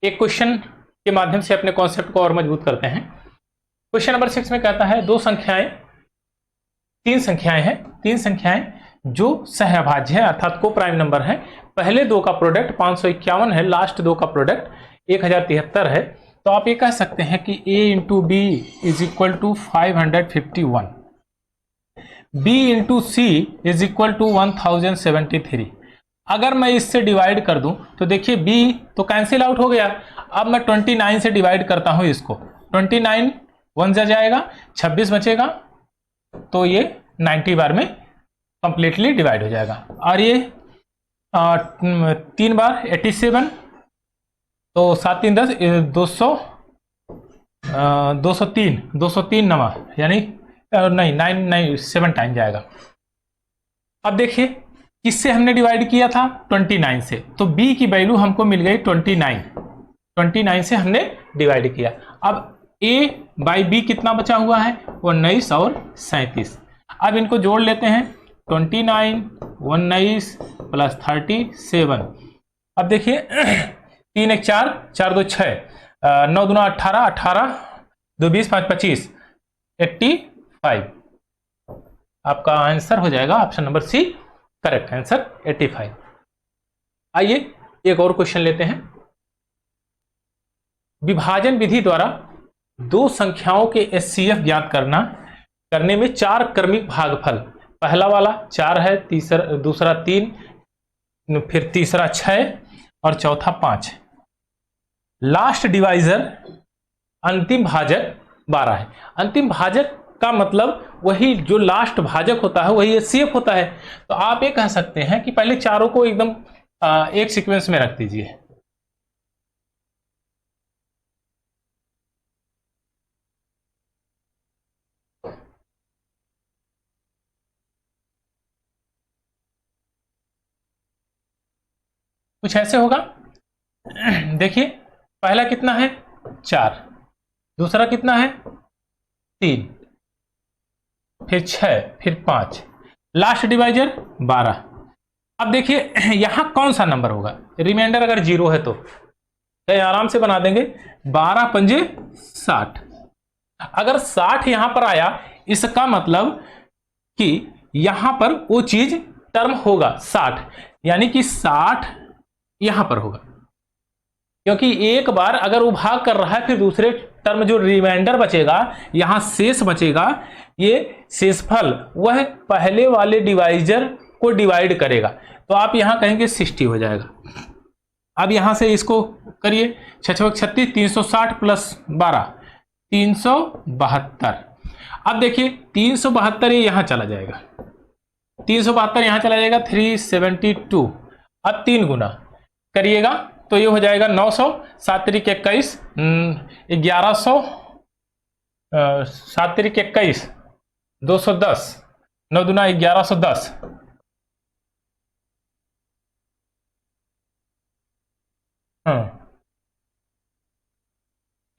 एक क्वेश्चन के माध्यम से अपने कॉन्सेप्ट को और मजबूत करते हैं। क्वेश्चन नंबर 6 में कहता है तीन संख्याएं जो सहअभाज्य है अर्थात को प्राइम नंबर है। पहले दो का प्रोडक्ट 551 है, लास्ट दो का प्रोडक्ट 1073 है। तो आप ये कह सकते हैं कि a into B is equal to 551, b into C is equal to 1073। अगर मैं इससे डिवाइड कर दूं तो देखिए b तो कैंसिल आउट हो गया। अब मैं 29 से डिवाइड करता हूं इसको, 29 1 जा जाएगा, 26 बचेगा, तो ये 90 बार में कंप्लीटली डिवाइड हो जाएगा। और ये 3 बार 87, तो 7 3 10 200 203 नमा यानी नहीं 7 टाइम जाएगा। अब देखिए किससे हमने डिवाइड किया था, 29 से, तो b की वैल्यू हमको मिल गई 29 से हमने डिवाइड किया। अब a बाई b कितना बचा हुआ है, 19 और 37। अब इनको जोड़ लेते हैं, 29 19 प्लस 37। अब देखिए 3 1 4 4 2 6 9 दूना 18 18 2 20 5 25 85। आपका आंसर हो जाएगा option number C, correct answer 85। आइए एक और क्वेश्चन लेते हैं। विभाजन विधि द्वारा दो संख्याओं के एचसीएफ ज्ञात करने में 4 क्रमिक भागफल, पहला वाला 4 है, दूसरा 3, फिर तीसरा 6 और चौथा 5। लास्ट डिवाइजर अंतिम भाजक 12 है। अंतिम भाजक का मतलब वही जो लास्ट भाजक होता है वही एचसीएफ होता है। तो आप ये कह सकते हैं कि पहले चारों को एकदम एक सीक्वेंस में रख दीजिए। कुछ ऐसे होगा, देखिए पहला कितना है 4, दूसरा कितना है 3, फिर 6, फिर 5, लास्ट डिवाइजर 12। अब देखिए यहां कौन सा नंबर होगा, रिमाइंडर अगर 0 है तो आराम से बना देंगे, 12 पंजे 60। अगर 60 यहां पर आया इसका मतलब कि यहां पर वो चीज टर्म होगा 60, यानी कि 60 यहां पर होगा, क्योंकि एक बार अगर वो भाग कर रहा है फिर दूसरे टर्म जो रिमाइंडर बचेगा यहां शेष बचेगा, ये शेषफल वह पहले वाले डिवाइजर को डिवाइड करेगा। तो आप यहां कहेंगे 60 हो जाएगा। अब यहां से इसको करिए, 6 36 360 प्लस 12 372। अब देखिए 372 ये यहां चला जाएगा, 372 यहां चला जाएगा, 372। अब 3 गुना करिएगा तो ये हो जाएगा 900, 7 त्रिक 21, 1100, 7 त्रिक 21, 210, 9 दूना 1110। हाँ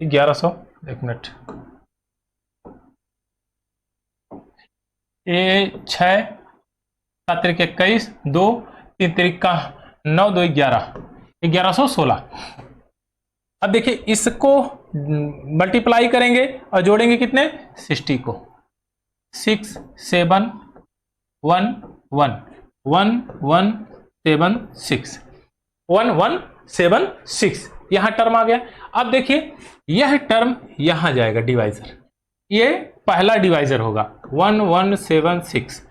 1100, एक मिनट, ये 6, 7 त्रिक 21, 2 3 त्रिक का 9 2 11, 1116। अब देखिए इसको मल्टीप्लाई करेंगे और जोड़ेंगे कितने 60 को, 6 7 1 1 1 1 7 6 1 1 7 6, यहां टर्म आ गया। अब देखिए यह टर्म यहां जाएगा डिवाइजर, ये पहला डिवाइजर होगा 1176।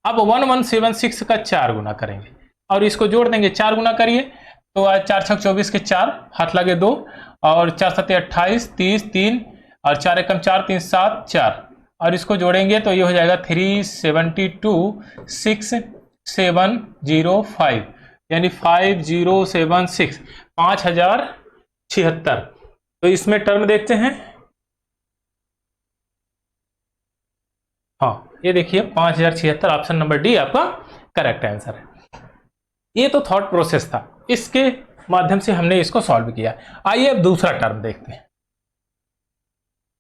अब 1176 का 4 गुना करेंगे और इसको जोड़ देंगे, 4 गुना करिए तो 4 6 24 के 4, हाथ लगे 2, और 4 7 28 30 3 और 4 एकम 4 3 7 4, और इसको जोड़ेंगे तो ये हो जाएगा 372 6705, यानी 5076, 5076। तो इसमें टर्म देखते हैं, हाँ ये देखिए 5076, ऑप्शन नंबर डी आपका करेक्ट आंसर है। ये तो थॉट प्रोसेस था, इसके माध्यम से हमने इसको सॉल्व किया। आइए अब दूसरा टर्म देखते हैं।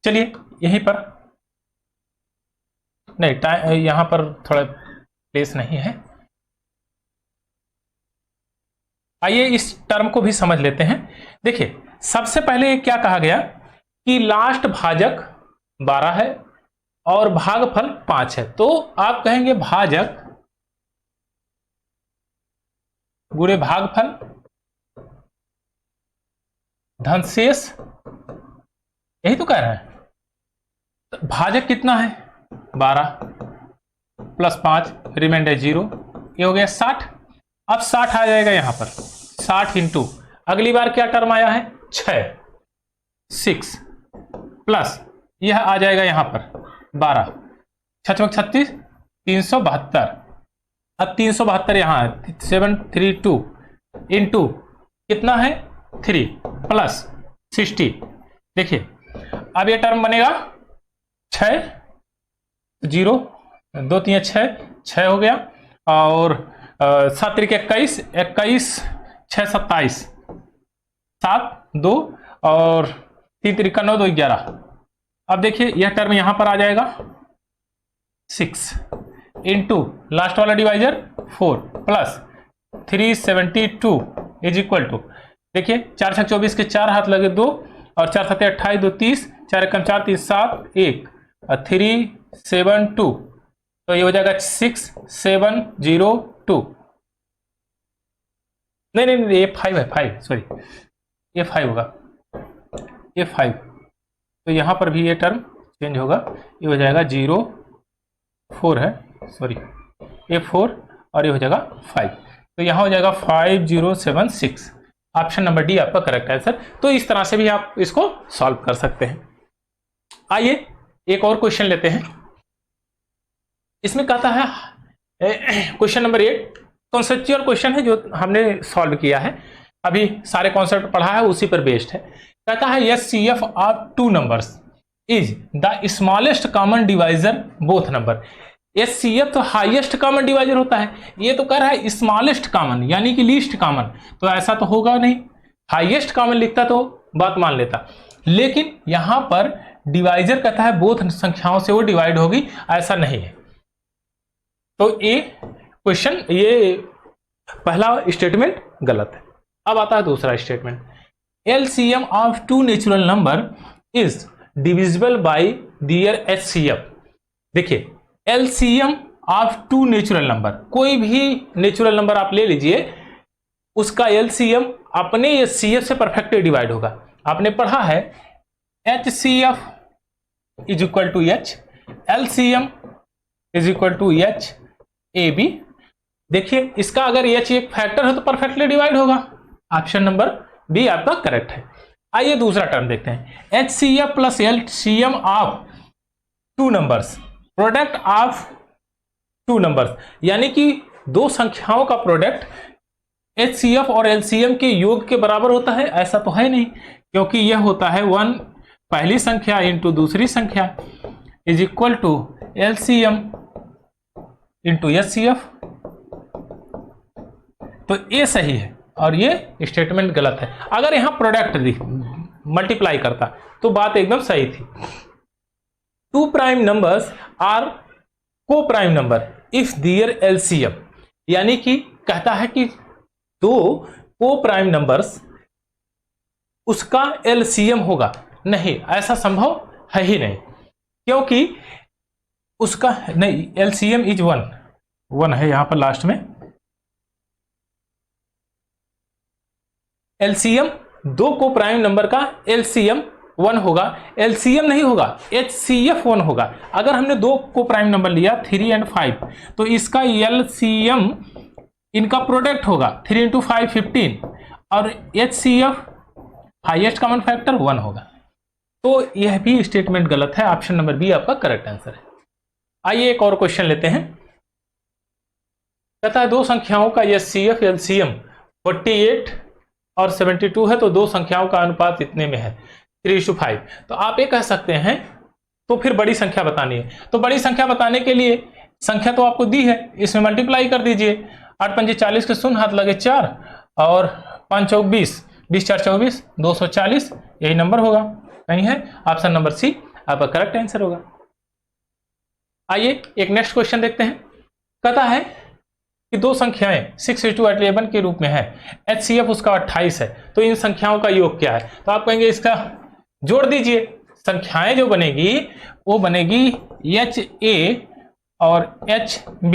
चलिए यहीं पर, नहीं यहां पर थोड़ा प्लेस नहीं है, आइए इस टर्म को भी समझ लेते हैं। देखिए सबसे पहले क्या कहा गया कि लास्ट भाजक 12 है और भागफल 5 है, तो आप कहेंगे भाजक गुणे भागफल धनशेष, यही तो कह रहे हैं। तो भाजक कितना है 12 प्लस 5 रिमाइंडर 0, ये हो गया 60। अब 60 आ जाएगा यहां पर, 60 इंटू अगली बार क्या टर्म आया है 6 प्लस यह आ जाएगा यहां पर 12 छक 36 372। अब 372 यहां है 732 इंटू कितना है 3 प्लस 60। देखिए अब ये टर्म बनेगा 6 0 2 3 6 हो गया और 7 3 21 21 6 27 7 2 और 3 3 9 2 11। अब देखिए यह टर्म यहां पर आ जाएगा 6 इंटू लास्ट वाला divisor 4 plus 372 is equal to, देखिए 4 6 24 के 4 हाथ लगे 2 और 4 7 28 2 30 4 1 4 3 7 1 और 372, तो ये हो जाएगा 6702। नहीं ये 5 है, 5 सॉरी ये 5 होगा, ये 5, तो यहां पर भी ये टर्म चेंज होगा, ये हो जाएगा 0 4 है सॉरी ये 4 और ये हो जाएगा 5, तो यहां हो जाएगा 5076। ऑप्शन नंबर डी आपका करेक्ट आंसर। तो इस तरह से भी आप इसको सॉल्व कर सकते हैं। आइए एक और क्वेश्चन लेते हैं। इसमें कहता है क्वेश्चन नंबर 8 कॉन्सेप्चुअल क्वेश्चन है जो हमने सॉल्व किया है, अभी सारे कॉन्सेप्ट पढ़ा है उसी पर बेस्ड है। कहता है HCF of 2 numbers is the smallest common divisor both number. HCF तो हाईएस्ट कॉमन डिवाइजर होता है, ये तो कह रहा है स्मॉलेस्ट कॉमन यानी कि लीस्ट कॉमन, तो ऐसा तो होगा नहीं, हाईएस्ट कॉमन लिखता तो बात मान लेता, लेकिन यहां पर डिवाइजर कहता है बोथ संख्याओं से वो डिवाइड होगी, ऐसा नहीं है। तो ये क्वेश्चन, ये पहला स्टेटमेंट गलत है। अब आता है दूसरा statement, LCM of 2 natural number is divisible by there HCF। देखिए LCM ऑफ 2 नेचुरल नंबर, कोई भी नेचुरल नंबर आप ले लीजिए, उसका LCM अपने HCF से परफेक्टली डिवाइड होगा। आपने पढ़ा है HCF is equal to H, LCM is equal to H AB। देखिए इसका अगर H एक फैक्टर है तो परफेक्टली डिवाइड होगा। ऑप्शन नंबर बी आपका करेक्ट है। आइए दूसरा टर्म देखते हैं, HCF plus LCM of 2 numbers, product of 2 numbers, यानी कि दो संख्याओं का प्रोडक्ट HCF और LCM के योग के बराबर होता है, ऐसा तो है नहीं, क्योंकि यह होता है 1 पहली संख्या इंटू दूसरी संख्या is equal to LCM into HCF। तो ये सही है और ये स्टेटमेंट गलत है। अगर यहां प्रोडक्ट मल्टीप्लाई करता तो बात एकदम सही थी। 2 prime numbers are coprime number if their LCM, यानी कि कहता है कि दो को प्राइम नंबर्स उसका LCM होगा, नहीं ऐसा संभव है ही नहीं, क्योंकि उसका नहीं, LCM इज 1 है यहां पर लास्ट में, LCM दो को प्राइम नंबर का LCM 1 होगा, LCM नहीं होगा, HCF 1 होगा। अगर हमने दो को प्राइम नंबर लिया 3 और 5, तो इसका LCM इनका प्रोडक्ट होगा 3 इंटू 5 15 और HCF हाईएस्ट कॉमन फैक्टर 1 होगा। तो यह भी स्टेटमेंट गलत है। ऑप्शन नंबर बी आपका करेक्ट आंसर है। आइए एक और क्वेश्चन लेते हैं। कहता है दो संख्याओं का HCF LCM 48 और 72 है, तो दो संख्याओं का अनुपात इतने में है 3:5। तो आप ये कह सकते हैं तो फिर बड़ी संख्या बतानी है, तो बड़ी संख्या बताने के लिए संख्या तो आपको दी है, इसमें मल्टीप्लाई कर दीजिए। 8 पंजे 40 के शून्य हाथ लगे 4 और 5 चौक 20, 20 4 24 240, यही नंबर होगा, कहीं है। ऑप्शन नंबर सी आपका करेक्ट आंसर होगा। आइए एक नेक्स्ट क्वेश्चन देखते हैं। कहता है कि दो संख्याएं 6:11 के रूप में है, HCF उसका 28 है, तो इन संख्याओं का योग क्या है? तो आप कहेंगे इसका जोड़ दीजिए। संख्याएं जो बनेगी वो बनेगी HA और HB।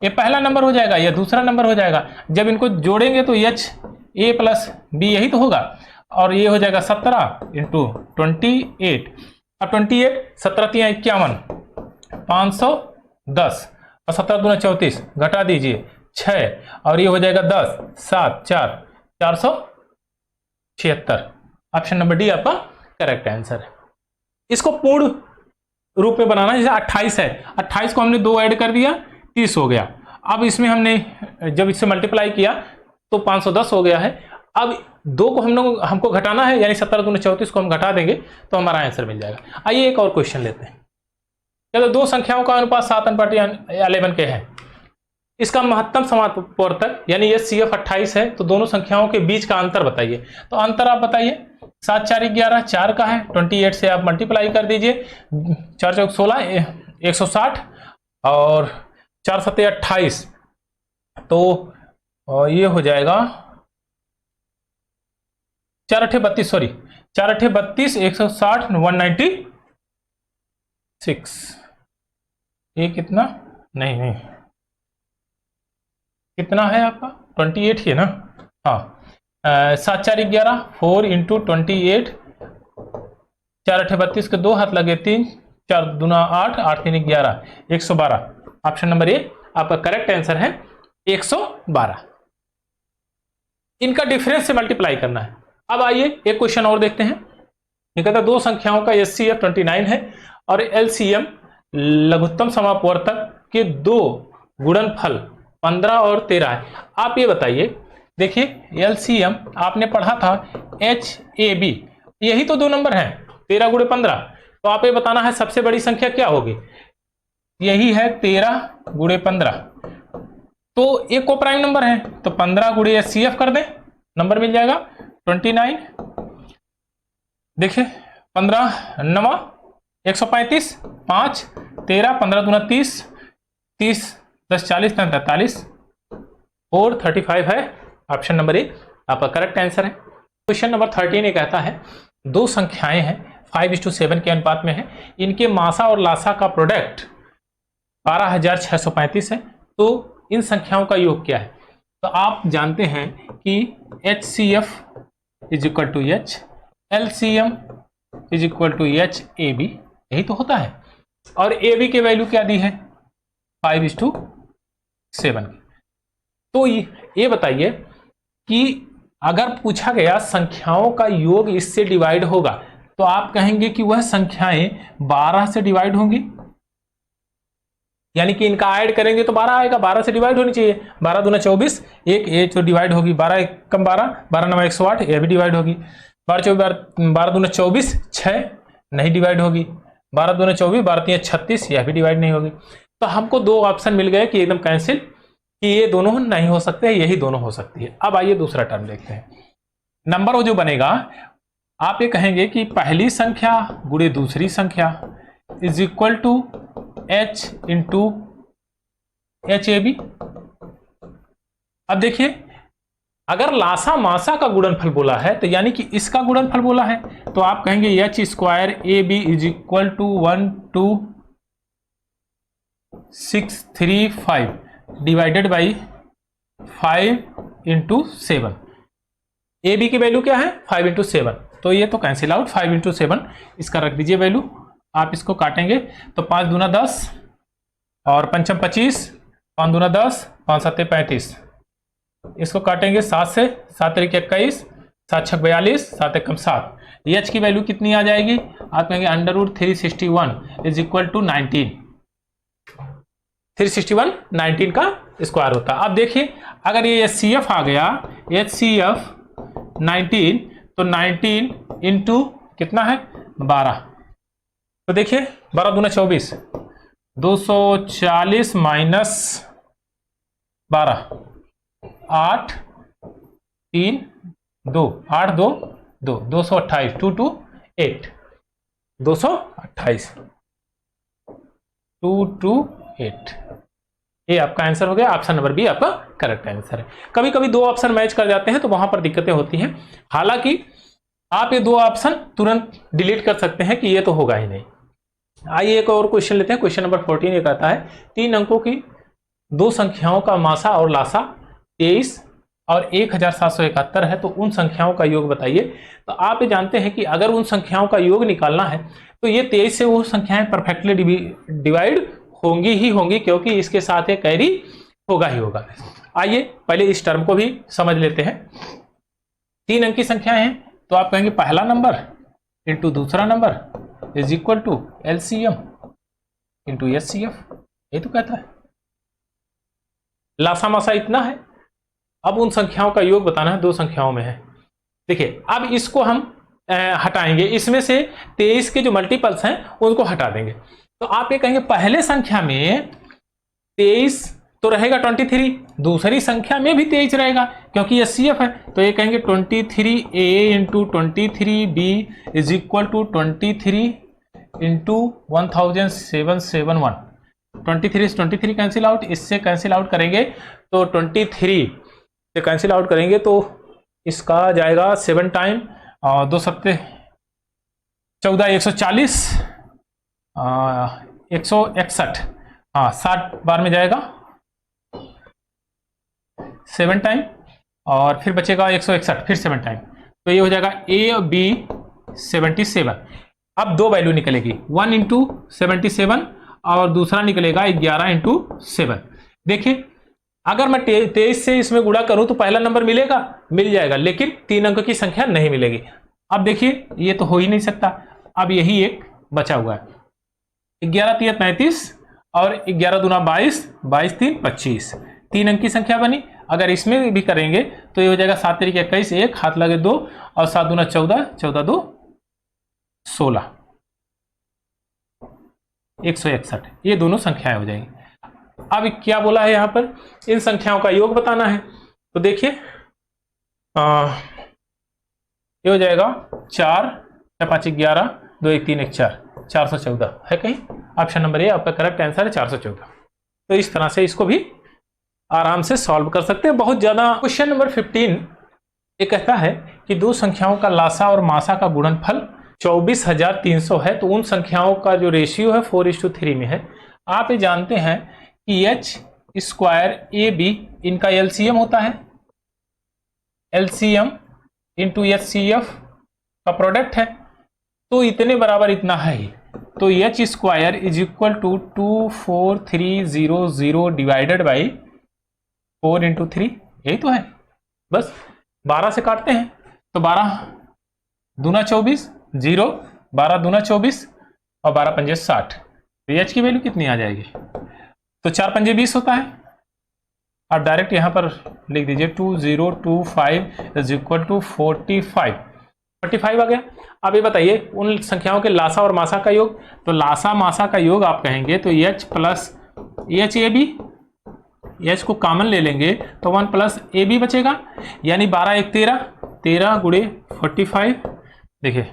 ये पहला नंबर हो जाएगा, या दूसरा नंबर हो जाएगा। जब इनको जोड़ेंगे तो HA + B यही तो होगा, और ये हो जाएगा 17 × 28। अब 28, 17 × 51, 510, और 17 × 34 घटा दीजिए 6, और ये हो जाएगा 10, 7, 4, 476। ऑप्शन नंबर डी आपका करेक्ट आंसर है। इसको पूर्ण रूप में बनाना, जैसे 28 है, 28 को हमने 2 ऐड कर दिया, 30 हो गया। अब इसमें हमने जब इससे मल्टीप्लाई किया तो 510 हो गया है। अब 2 को हमको घटाना है, यानी 17 × 34 को हम घटा देंगे तो हमारा आंसर मिल जाएगा। आइए एक और क्वेश्चन लेते हैं। चलो, दो संख्याओं का अनुपात 7:11 के है। इसका महत्तम समापवर्तक यानी HCF 28 है, तो दोनों संख्याओं के बीच का अंतर बताइए। तो अंतर आप बताइए। 7 × 4 = 11, 4 का है, 28 से आप मल्टीप्लाई कर दीजिए, 4 × 4 = 16, 160, और 4 × 7 = 28, तो ये हो जाएगा 4 × 8 = 32, सॉरी 4 × 8 = 32, 160, 196। ये कितना, नहीं कितना है आपका 28 ही है ना? हाँ, 7 × 4 = 11, 4 × 28, 4 × 8 = 32 के 2 हाथ लगे 3, 4 × 2 = 8, 8 × 3 = 11, 112। ऑप्शन नंबर ए आपका करेक्ट आंसर है, 112। इनका डिफरेंस से मल्टीप्लाई करना है। अब आइए एक क्वेश्चन और देखते हैं। ये कहता है दो संख्याओं का HCF 29 है और LCM लघुत्तम समापवर्तक के दो गुणनफल 15 और 13 है। आप ये बताइए, देखिए LCM आपने पढ़ा था HAB, यही तो दो नंबर हैं, 13 × 15। तो आप ये बताना है सबसे बड़ी संख्या क्या होगी। यही है 13 × 15, तो एक को प्राइम नंबर है, तो 15 × HCF कर दें, नंबर मिल जाएगा 29। देखिए 15 9 135, 5 13, 15 दूना 30, 30 10 40 43 और 35 है। ऑप्शन नंबर ए आपका करेक्ट आंसर है। क्वेश्चन नंबर 13 ये कहता है दो संख्याएं हैं 5:7 के अनुपात में है, इनके मासा और लासा का प्रोडक्ट 12,635 है, तो इन संख्याओं का योग क्या है। तो आप जानते हैं कि HCF = H, LCM = HAB, यही तो होता है। और AB की वैल्यू क्या दी है 5:7। तो ये बताइए कि अगर पूछा गया संख्याओं का योग इससे डिवाइड होगा, तो आप कहेंगे कि वह संख्याएं 12 से डिवाइड होंगी, यानी कि इनका ऐड करेंगे तो 12 आएगा, 12 से डिवाइड होनी चाहिए। 12 दूना 24, एक ये तो डिवाइड होगी, 12 1 कम 12, 12 9 108, यह भी डिवाइड होगी। 12 दूना 24, 6 नहीं डिवाइड होगी। 12 दूना 24, 12 3 36, यह भी डिवाइड नहीं होगी। तो हमको दो ऑप्शन मिल गए कि एकदम कैंसिल, कि ये दोनों नहीं हो सकते, यही दोनों हो सकती है। अब आइए दूसरा टर्म देखते हैं। नंबर जो बनेगा, आप ये कहेंगे कि पहली संख्या गुणे दूसरी संख्या = H × HAB। अब देखिए अगर लासा मासा का गुणनफल बोला है, तो यानी कि इसका गुणनफल बोला है, तो आप कहेंगे H2AB = 12635 डिवाइडेड बाई 5 × 7। AB की वैल्यू क्या है 5 × 7, तो ये तो कैंसिल आउट। 5 × 7 इसका रख दीजिए वैल्यू। आप इसको काटेंगे तो 5 दूना 10 और 5 25, 5 दूना 10, 5 7 35। इसको काटेंगे 7 से, 7 3 21, 7 6 42, 7 1 7। H की वैल्यू कितनी आ जाएगी, आप कहेंगे √361 = 19। 361 19 का स्क्वायर होता है। अब देखिए अगर ये HCF आ गया, HCF 19, तो 19 इंटू कितना है 12। तो देखिए 12 दूना 24, 240 माइनस 12, 8 3 2, 8 2 2, 228, 228, 228, 228। ये आपका आंसर हो गया, ऑप्शन नंबर बी आपका करेक्ट आंसर है। कभी कभी दो ऑप्शन मैच कर जाते हैं तो वहां पर दिक्कतें होती हैं, हालांकि आप ये दो ऑप्शन तुरंत डिलीट कर सकते हैं कि ये तो होगा ही नहीं। आइए एक और क्वेश्चन लेते हैं। क्वेश्चन नंबर 14 ये कहता है 3 अंकों की दो संख्याओं का मासा और लासा 23 और 1771 है, तो उन संख्याओं का योग बताइए। तो आप ये जानते हैं कि अगर उन संख्याओं का योग निकालना है तो ये 23 से वो संख्याएं परफेक्टली डिवाइड होंगी ही होंगी, क्योंकि इसके साथ ये कैरी होगा ही होगा। आइए पहले इस टर्म को भी समझ लेते हैं। 3 अंक की संख्याएं हैं तो आप कहेंगे पहला नंबर इंटू दूसरा number is equal to LCM into HCF, ये तो कहता है। लासा मासा इतना है, अब उन संख्याओं का योग बताना है, दो संख्याओं में है। देखिए अब इसको हम हटाएंगे, इसमें से 23 के जो मल्टीपल्स हैं उनको हटा देंगे। तो आप ये कहेंगे पहले संख्या में 23 तो रहेगा 23, दूसरी संख्या में भी 23 रहेगा क्योंकि ये CF है। तो ये कहेंगे 23A into 23B is equal to 23 into 1771। 23 से 23 कैंसिल आउट, इससे कैंसिल आउट करेंगे तो 23 से कैंसिल आउट करेंगे तो इसका जाएगा 7 टाइम और 2 सत्ते 14, 140, 161, हाँ 60 बार में जाएगा 7 टाइम और फिर बचेगा 161, फिर 7 टाइम, तो ये हो जाएगा AB 77। अब दो वैल्यू निकलेगी, 1 इंटू 77 और दूसरा निकलेगा 11 इंटू 7। देखिए अगर मैं 23 से इसमें गुणा करूं तो पहला नंबर मिलेगा, मिल जाएगा, लेकिन 3 अंक की संख्या नहीं मिलेगी। अब देखिए ये तो हो ही नहीं सकता, अब यही एक बचा हुआ है। 11 3 35 और 11 दूना 22, 22 3 25, 3 अंक की संख्या बनी। अगर इसमें भी करेंगे तो ये हो जाएगा 7 3 21, 1 हाथ लगे 2 और 7 दूना 14, 14 2 16, 161, ये दोनों संख्याएं हो जाएंगी। अब क्या बोला है यहां पर, इन संख्याओं का योग बताना है। तो देखिए ये हो जाएगा 4 5 11 2 1 3 1 4, 414 है कहीं। ऑप्शन नंबर ए आपका करेक्ट आंसर है, 414। तो इस तरह से इसको भी आराम से सॉल्व कर सकते हैं, बहुत ज्यादा। क्वेश्चन नंबर 15 ये कहता है कि दो संख्याओं का लासा और मासा का गुणनफल 24,300 है, तो उन संख्याओं का जो रेशियो है 4:3 में है। आप ये जानते हैं कि H² AB इनका LCM होता है, LCM इंटू HCF का प्रोडक्ट है, तो इतने बराबर इतना है ही। तो H² is equal to 24300 divided by 4 into 3, यही तो है। बस 12 से काटते हैं तो 12 दूना 24 0, 12 दूना 24 और 12 पंजे 60, तो H की वैल्यू कितनी आ जाएगी, तो 4 पंजे 20 होता है। आप डायरेक्ट यहां पर लिख दीजिए 2025 इज इक्वल टू 45 आ गया। अब ये बताइए उन संख्याओं के लासा और मासा का योग, तो लासा मासा का योग आप कहेंगे तो H प्लस HAB, H को कॉमन ले लेंगे तो 1 प्लस AB बचेगा, यानी 12 1 13, 13 गुणे 45, देखिए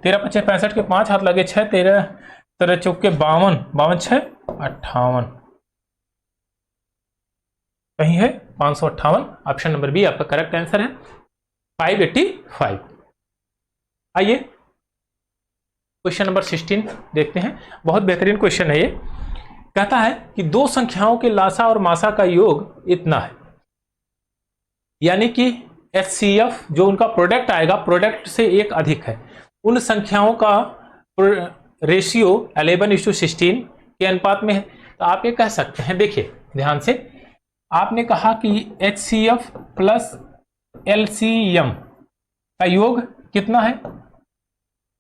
13 5 65 के 5 हाथ लगे 6, 13 13 चौके 52, 52 6 58, कहीं है 558। ऑप्शन नंबर बी आपका करेक्ट आंसर है, 585। आइए क्वेश्चन नंबर 16 देखते हैं, बहुत बेहतरीन क्वेश्चन है ये। कहता है कि दो संख्याओं के लासा और मासा का योग इतना है, यानी कि HCF जो उनका प्रोडक्ट आएगा, प्रोडक्ट से एक अधिक है। उन संख्याओं का रेशियो 11:16 के अनुपात में है। तो आप ये कह सकते हैं, देखिए ध्यान से, आपने कहा कि HCF प्लस LCM का योग कितना है,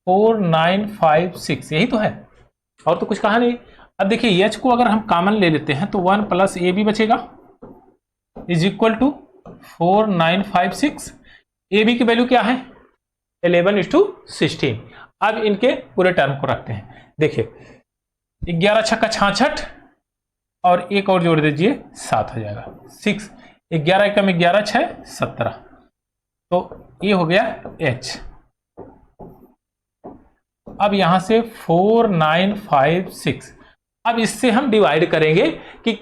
4956, यही तो है, और तो कुछ कहा नहीं। अब देखिए H को अगर हम कॉमन ले लेते हैं तो 1 प्लस AB बचेगा इज इक्वल टू 4956। AB की वैल्यू क्या है, 11:16। अब इनके पूरे टर्म को रखते हैं। देखिए 11 छक्का 66 और एक और जोड़ दीजिए 7 हो जाएगा 6, 11 एकम 11 6 17, तो ये हो गया H। अब यहां से 4956, अब इससे हम डिवाइड करेंगे कि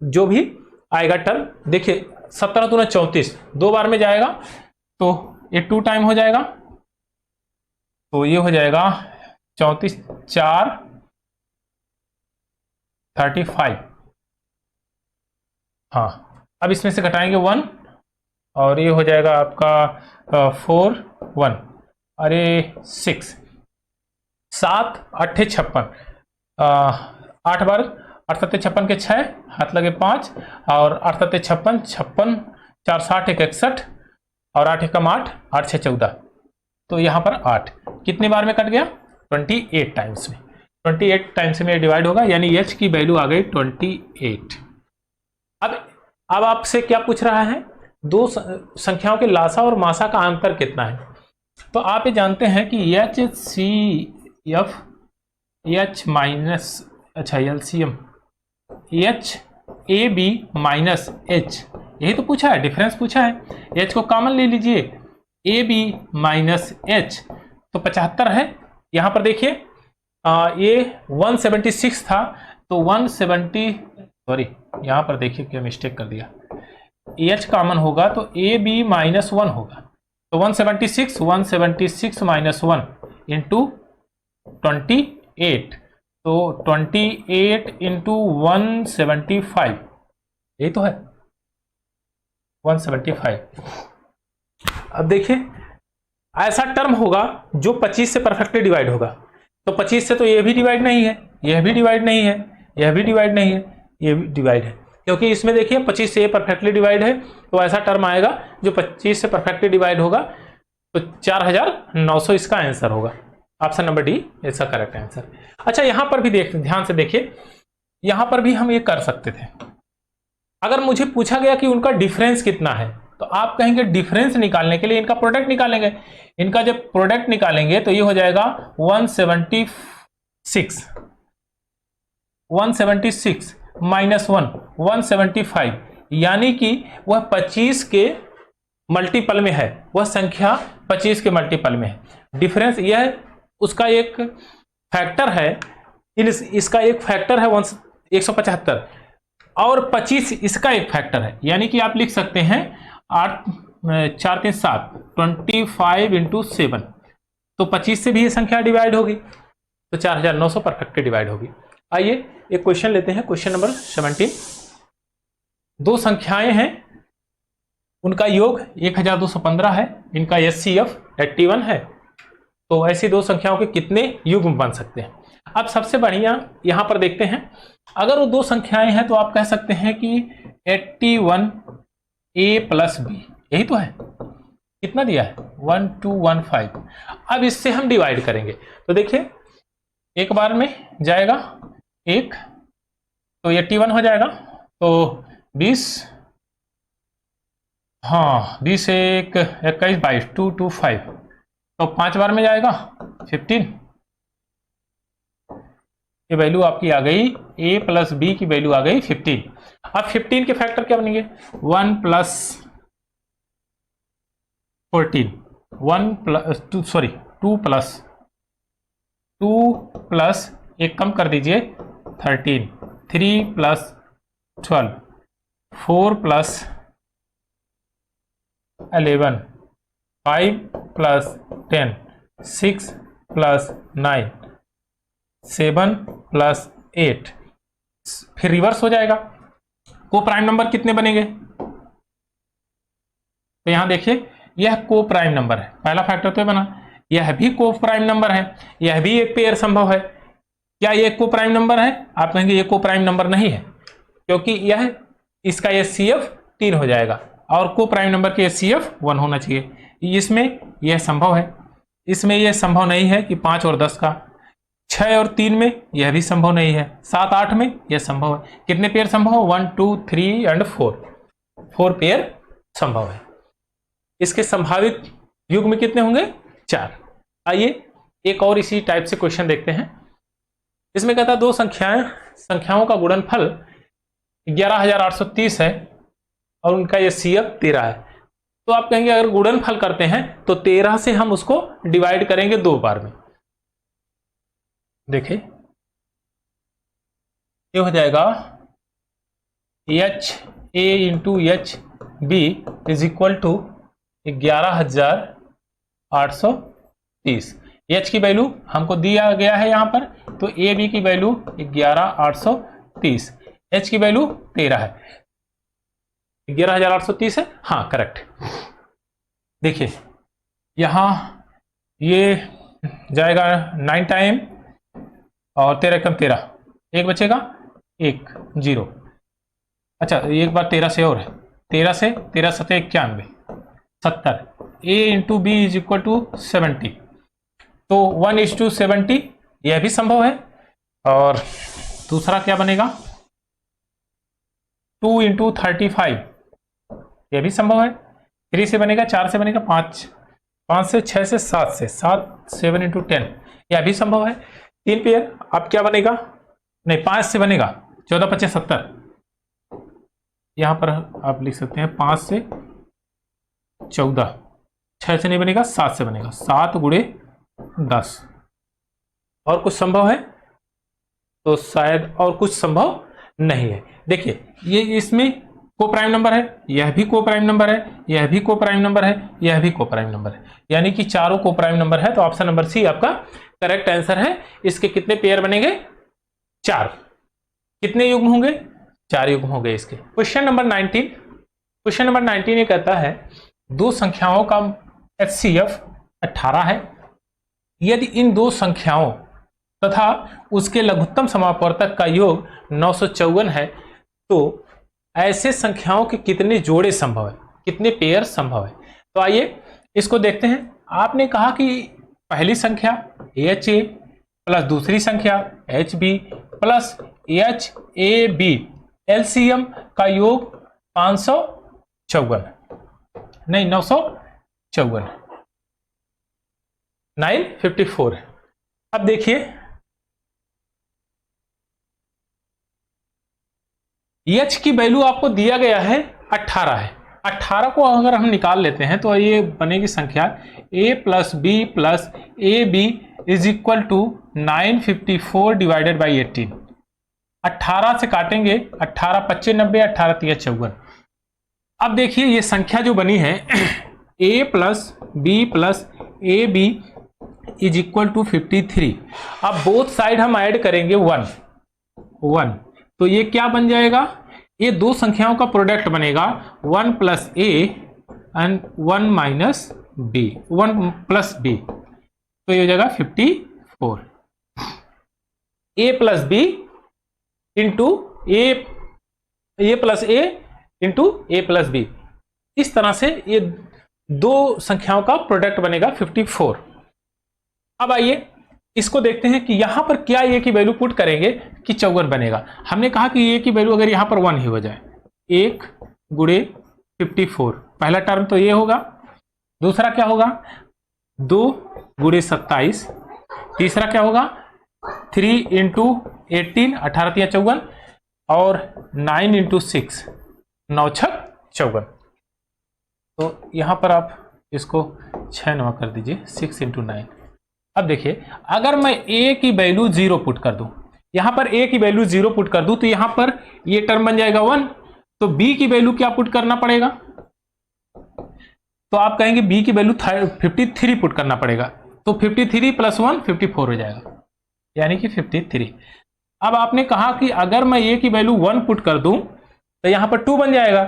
जो भी आएगा टर्म, देखिए 17 दूना 34, 2 बार में जाएगा तो ये 2 टाइम हो जाएगा, तो ये हो जाएगा 34 4 35। हाँ, अब इसमें से घटाएंगे 1 और ये हो जाएगा आपका 4 1, अरे 6 7 8 56, 8 बार 8 7 56 के 6, हाथ लगे 5 और 8 7 56 56, 4 60 1 61 और 8 एकम 8 8 6 14, तो यहाँ पर 8 कितने बार में कट गया? 28 टाइम्स में। 28 टाइम्स में डिवाइड होगा, यानी एच की वैल्यू आ गई 28। अब आपसे क्या पूछ रहा है? दो संख्याओं के लासा और मासा का अंतर कितना है? तो आप ये जानते हैं कि H C F H minus, अच्छा LCM H A B minus H, यही तो पूछा है, डिफरेंस पूछा है। एच को कॉमन ले लीजिए, ए बी माइनस एच तो 75 है। यहाँ पर देखिए ये 176 था तो 170, सॉरी यहाँ पर देखिए क्या मिस्टेक कर दिया, एच कॉमन होगा तो ए बी माइनस 1 होगा, तो 176 माइनस 1 इंटू 28, तो 28 इंटू 175, यही तो है 175। अब देखिए ऐसा टर्म होगा जो 25 से परफेक्टली डिवाइड होगा, तो 25 से तो ये भी डिवाइड नहीं है, यह भी डिवाइड नहीं है, यह भी डिवाइड नहीं है, ये भी डिवाइड है, क्योंकि इसमें देखिए 25 से ये परफेक्टली डिवाइड है, तो ऐसा टर्म आएगा जो 25 से परफेक्टली डिवाइड होगा, तो 4900 इसका आंसर होगा। ऑप्शन नंबर डी इसका करेक्ट आंसर। अच्छा यहां पर भी ध्यान से देखिए, यहां पर भी हम ये कर सकते थे। अगर मुझे पूछा गया कि उनका डिफरेंस कितना है, तो आप कहेंगे डिफरेंस निकालने के लिए इनका प्रोडक्ट निकालेंगे। इनका जब प्रोडक्ट निकालेंगे तो ये हो जाएगा 176 माइनस 1 175, यानी कि वह 25 के मल्टीपल में है, वह संख्या 25 के मल्टीपल में है। डिफरेंस यह उसका एक फैक्टर है, इसका एक फैक्टर है 175 और 25 इसका एक फैक्टर है, यानी कि आप लिख सकते हैं 8 4 3 7 25 इंटू 7, तो 25 से भी ये संख्या डिवाइड होगी, तो 4900 परफेक्टली डिवाइड होगी। आइए एक क्वेश्चन लेते हैं, क्वेश्चन नंबर 17। दो संख्याएं हैं, उनका योग 1215 है, इनका एचसीएफ 81 है, तो ऐसी दो संख्याओं के कितने युग्म बन सकते हैं? अब सबसे बढ़िया यहां पर देखते हैं, अगर वो दो संख्याएं हैं तो आप कह सकते हैं कि 81 ए प्लस बी, यही तो है, कितना दिया है 1215। अब इससे हम डिवाइड करेंगे, तो देखिए एक बार में जाएगा एक, तो 81 हो जाएगा, तो 20, हाँ 20 1 21 22 225, तो 5 बार में जाएगा 15, ये वैल्यू आपकी आ गई, a प्लस बी की वैल्यू आ गई 15। अब 15 के फैक्टर क्या बनेंगे? 1 प्लस 14, 1 प्लस 2, सॉरी 2 प्लस एक कम कर दीजिए 13, 3 plus 12, 4 plus 11, 5 plus 10, 6 plus 9, 7 plus 8, फिर रिवर्स हो जाएगा। को प्राइम नंबर कितने बनेंगे? तो यहां देखिए यह को प्राइम नंबर है, पहला फैक्टर तो बना, यह भी को प्राइम नंबर है, यह भी एक पेयर संभव है। क्या यह को प्राइम नंबर है? आप कहेंगे ये को प्राइम नंबर नहीं है, क्योंकि यह इसका एचसीएफ 3 हो जाएगा और को प्राइम नंबर के एचसीएफ 1 होना चाहिए। इसमें यह संभव है, इसमें यह संभव नहीं है कि 5 और 10 का, 6 और 3 में यह भी संभव नहीं है, 7 8 में यह संभव है। कितने पेयर संभव है? 1 2 3 एंड 4 पेयर संभव है। इसके संभावित युग्म कितने होंगे? 4। आइए एक और इसी टाइप से क्वेश्चन देखते हैं। इसमें कहता है दो संख्याओं का गुणनफल 11830 है और उनका ये सीएफ 13 है। तो आप कहेंगे अगर गुणनफल करते हैं तो 13 से हम उसको डिवाइड करेंगे 2 बार में। देखिए ये हो जाएगा H A into H B is equal to 11,830। H की वैल्यू हमको दिया गया है यहाँ पर, तो ए बी की वैल्यू 11,830, एच की वैल्यू 13 है, 11,830 है, हाँ करेक्ट। देखिए यहाँ ये जाएगा 9 टाइम और 13 कम 13, एक बचेगा 1 0। अच्छा एक बार 13 से और है, 13 से 13 सत्ते 91 70, A into B is equal to 70, तो 1:70 यह भी संभव है। और दूसरा क्या बनेगा 2 इंटू 35 यह भी संभव है। 3 से बनेगा, 4 से बनेगा, 5 से, 6 से, 7 से, 7 इंटू 10 यह भी संभव है। 3 पेयर अब क्या बनेगा, नहीं 5 से बनेगा, 14 25 70, यहां पर आप लिख सकते हैं 5 से 14, 6 से नहीं बनेगा, 7 से बनेगा, 7 गुणे 10। और कुछ संभव है तो शायद और कुछ संभव नहीं है। देखिए ये इसमें को प्राइम नंबर है, यह भी को प्राइम नंबर है, यह भी को प्राइम नंबर है, यह भी को प्राइम नंबर है, यानी कि चारों को प्राइम नंबर है। तो ऑप्शन नंबर सी आपका करेक्ट आंसर है। इसके कितने पेयर बनेंगे, 4। कितने युग्म होंगे, 4 युग्म होंगे इसके। क्वेश्चन नंबर 19, क्वेश्चन नंबर 19 ये कहता है दो संख्याओं का HCF 18 है। यदि इन दो संख्याओं तथा उसके लघुत्तम समापवर्तक का योग 954 है तो ऐसे संख्याओं के कितने जोड़े संभव है, कितने पेयर संभव है। तो आइए इसको देखते हैं। आपने कहा कि पहली संख्या HA प्लस दूसरी संख्या HB प्लस HAB LCM का योग 554, नहीं 954, 954 है। अब देखिए H की वैल्यू आपको दिया गया है 18 है। 18 को अगर हम निकाल लेते हैं तो ये बनेगी संख्या A plus B plus A B is equal to 954 divided by 18। 18 से काटेंगे, 18 25 90, 18 3 54। अब देखिए ये संख्या जो बनी है A plus B plus A B is equal to 53। अब बोथ साइड हम ऐड करेंगे 1 1, तो ये क्या बन जाएगा, ये दो संख्याओं का प्रोडक्ट बनेगा 1 plus A and 1 minus B, 1 plus B, तो ये हो जाएगा 54। A plus B into A plus A into A plus B, इस तरह से ये दो संख्याओं का प्रोडक्ट बनेगा 54। अब आइए इसको देखते हैं कि यहां पर क्या ए की वैल्यू पुट करेंगे कि 54 बनेगा। हमने कहा कि ए की वैल्यू अगर यहां पर 1 ही हो जाए, 1 गुणे 54, पहला टर्म तो ये होगा, दूसरा क्या होगा 2 गुणे 27, तीसरा क्या होगा 3 इंटू 18, 18 3 54, और 9 इंटू 6, 9 6 54। तो यहां पर आप इसको 6 9 कर दीजिए, 6 इंटू 9। अब देखिए अगर मैं a की वैल्यू 0 पुट कर दूं, यहां पर a की वैल्यू 0 पुट कर दूं तो यहां पर ये टर्म बन जाएगा 1, तो b की वैल्यू क्या पुट करना पड़ेगा, तो आप कहेंगे b की वैल्यू 53 पुट करना पड़ेगा, तो 53 प्लस 1 54 हो जाएगा, यानी कि 53। अब आपने कहा कि अगर मैं a की वैल्यू 1 पुट कर दूं तो यहां पर 2 बन जाएगा,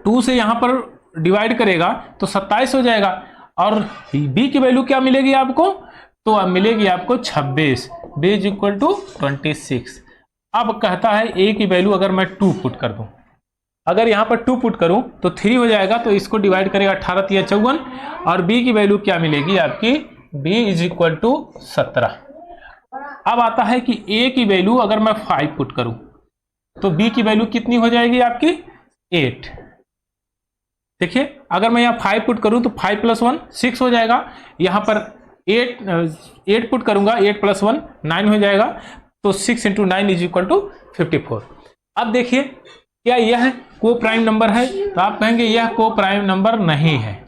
2 से यहां पर डिवाइड करेगा तो 27 हो जाएगा, और b की वैल्यू क्या मिलेगी आपको, तो अब मिलेगी आपको 26, b इज इक्वल टू 26। अब कहता है a की वैल्यू अगर मैं 2 पुट कर दूं, अगर यहां पर 2 पुट करूं तो 3 हो जाएगा, तो इसको डिवाइड करेगा 18 3 54, और b की वैल्यू क्या मिलेगी आपकी, b इज इक्वल टू 17। अब आता है कि a की वैल्यू अगर मैं 5 पुट करूं तो b की वैल्यू कितनी हो जाएगी आपकी 8। देखिए अगर मैं यहाँ 5 पुट करूं तो 5 प्लस 1 6 हो जाएगा, यहाँ पर 8 पुट करूंगा, 8 प्लस 1 9 हो जाएगा, तो 6 इंटू 9 इज इक्वल टू 54। अब देखिए क्या यह को प्राइम नंबर है, तो आप कहेंगे यह को प्राइम नंबर नहीं है,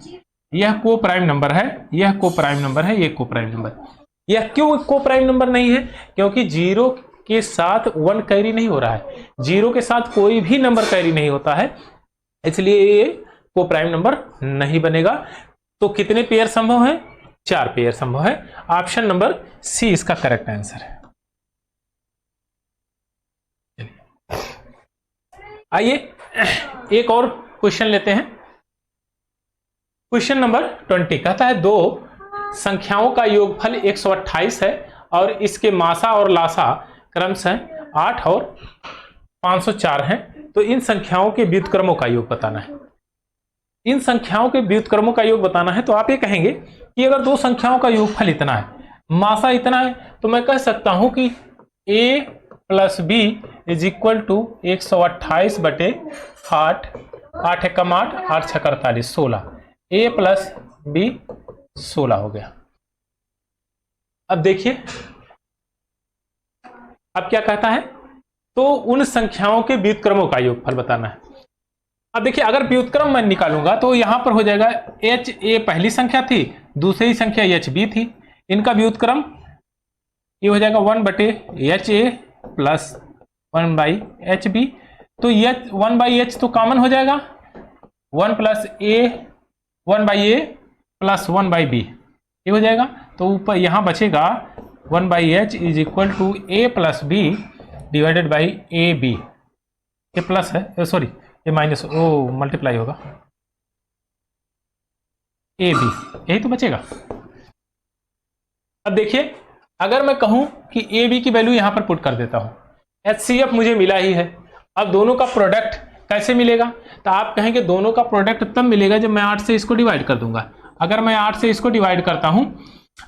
यह को प्राइम नंबर है, यह को प्राइम नंबर है, यह को प्राइम नंबर। यह क्यों को प्राइम नंबर नहीं है, क्योंकि 0 के साथ 1 कैरी नहीं हो रहा है, 0 के साथ कोई भी नंबर कैरी नहीं होता है, इसलिए ये को प्राइम नंबर नहीं बनेगा। तो कितने पेयर संभव है? 4 पेयर संभव है। ऑप्शन नंबर सी इसका करेक्ट आंसर है। आइए एक और क्वेश्चन लेते हैं। क्वेश्चन नंबर 20 कहता है दो संख्याओं का योगफल 128 है और इसके मासा और लासा क्रमशः 8 और 504 हैं, तो इन संख्याओं के व्युत्क्रमों का योग बताना है। इन संख्याओं के व्युत्क्रमों का योग बताना है तो आप ये कहेंगे कि अगर दो संख्याओं का योगफल इतना है, मासा इतना है, तो मैं कह सकता हूं कि a plus B is equal to 128 बटे 8, 8 एकम 8, 8 छः 48, 16, a प्लस बी 16 हो गया। अब देखिए अब क्या कहता है, तो उन संख्याओं के व्युत्क्रमों का योगफल बताना है। अब देखिए अगर व्युत्क्रम मैं निकालूंगा तो यहां पर हो जाएगा एच ए पहली संख्या थी, दूसरी संख्या एच बी थी, इनका व्युत्क्रम ये हो जाएगा 1 बटे H A plus 1 by H B. तो एच 1 बाई एच तो कॉमन हो जाएगा, 1 plus A 1 by A plus 1 by B ये हो जाएगा। तो ऊपर यहां बचेगा 1 by H is equal to A plus B divided by A B. ये प्लस है, सॉरी ये माइनस, ओ मल्टीप्लाई होगा, ए बी यही तो बचेगा। अब देखिए अगर मैं कहूं कि ए बी की वैल्यू यहां पर पुट कर देता हूं, HCF मुझे मिला ही है, अब दोनों का प्रोडक्ट कैसे मिलेगा? तो आप कहेंगे दोनों का प्रोडक्ट तब मिलेगा जब मैं 8 से इसको डिवाइड कर दूंगा। अगर मैं 8 से इसको डिवाइड करता हूं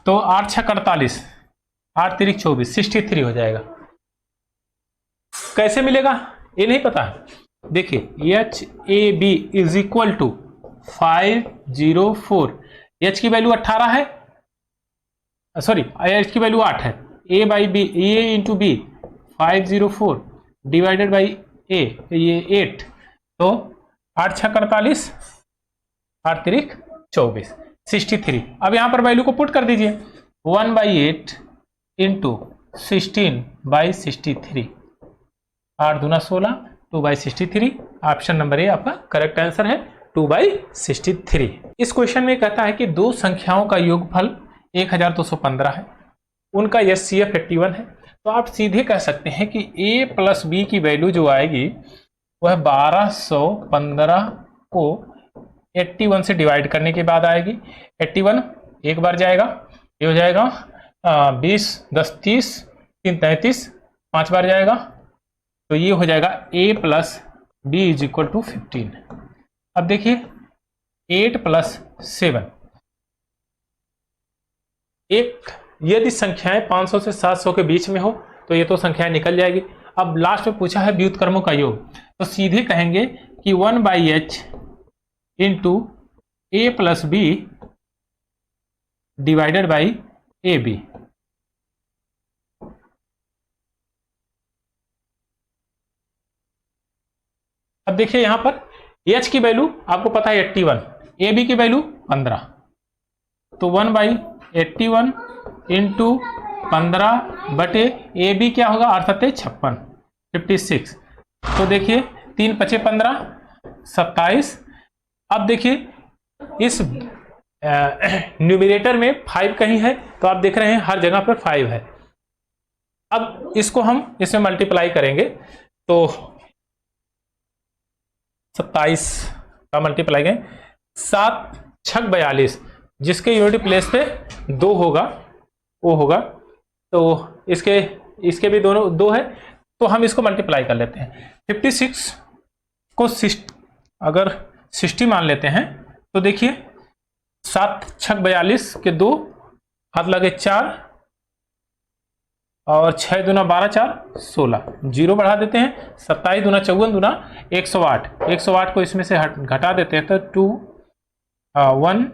तो 8 छः 48, 8 तिरिक 24, 63 हो जाएगा। कैसे मिलेगा ये नहीं पता है। देखिए H A B is equal to 504, H की वैल्यू 18 है, सॉरी एच की वैल्यू 8 है, A by B, A into B 504 divided by A ये 8, तो 8 छः 48, 8 तिरिक 24, 63। अब यहां पर वैल्यू को पुट कर दीजिए, 1 बाई 8 इंटू 16 बाई 63, 8 दूना 16, 2 बाई 63। ऑप्शन नंबर ए आपका करेक्ट आंसर है, 2 बाई 63। इस क्वेश्चन में कहता है कि दो संख्याओं का योगफल 1215 है, उनका HCF 81 है, तो आप सीधे कह सकते हैं कि a प्लस बी की वैल्यू जो आएगी वह 1215 को 81 से डिवाइड करने के बाद आएगी। 81 एक बार जाएगा, ये हो जाएगा 20 10 30 3 33, 5 बार जाएगा, तो ये हो जाएगा a plus B is equal to 15। अब देखिए 8 प्लस 7, एक यदि संख्याएं 500 से 700 के बीच में हो तो ये तो संख्याएं निकल जाएगी। अब लास्ट में पूछा है व्युत्क्रमों का योग, तो सीधे कहेंगे कि 1 by H into A plus B divided by A B. अब देखिए यहां पर एच की वैल्यू आपको पता है 81, ए बी की वैल्यू 15, तो 1 बाई 81 इंटू 15 बटे ए बी क्या होगा 8 सत्ते 56, 56। तो देखिए 3 पचे 15, 27। अब देखिए इस न्यूमिनेटर में 5 कहीं है, तो आप देख रहे हैं हर जगह पर 5 है। अब इसको हम इसमें मल्टीप्लाई करेंगे तो 27 का मल्टीप्लाई करें, 7 छक 42, जिसके यूनिट प्लेस पे 2 होगा वो होगा, तो इसके भी दोनों 2 है, तो हम इसको मल्टीप्लाई कर लेते हैं। 56 को अगर 60 मान लेते हैं तो देखिए 7 छक 42 के 2 हाथ लगे 4 और 6 दूना 12 4 16, 0 बढ़ा देते हैं, 27 दूना 54 दूना 108, 108 को इसमें से घटा देते हैं तो 2 1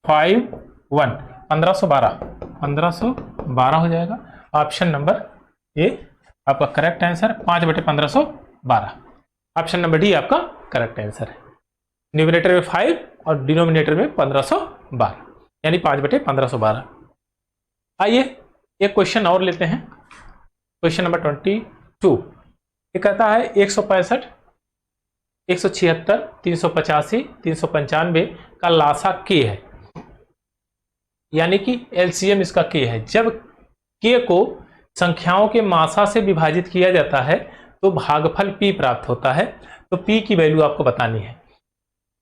5 1 1512 हो जाएगा। ऑप्शन नंबर ए आपका करेक्ट आंसर, 5 बटे 1512। ऑप्शन नंबर डी आपका करेक्ट आंसर है। न्यूमिनेटर में 5 और डिनोमिनेटर में 1512, यानी 5 बटे 1512। आइए एक क्वेश्चन और लेते हैं। क्वेश्चन नंबर 22 ये कहता है 165, 176, 385, 395 का लासा k है, यानी कि एलसीएम इसका k है। जब k को संख्याओं के मासा से विभाजित किया जाता है तो भागफल p प्राप्त होता है। तो p की वैल्यू आपको बतानी है।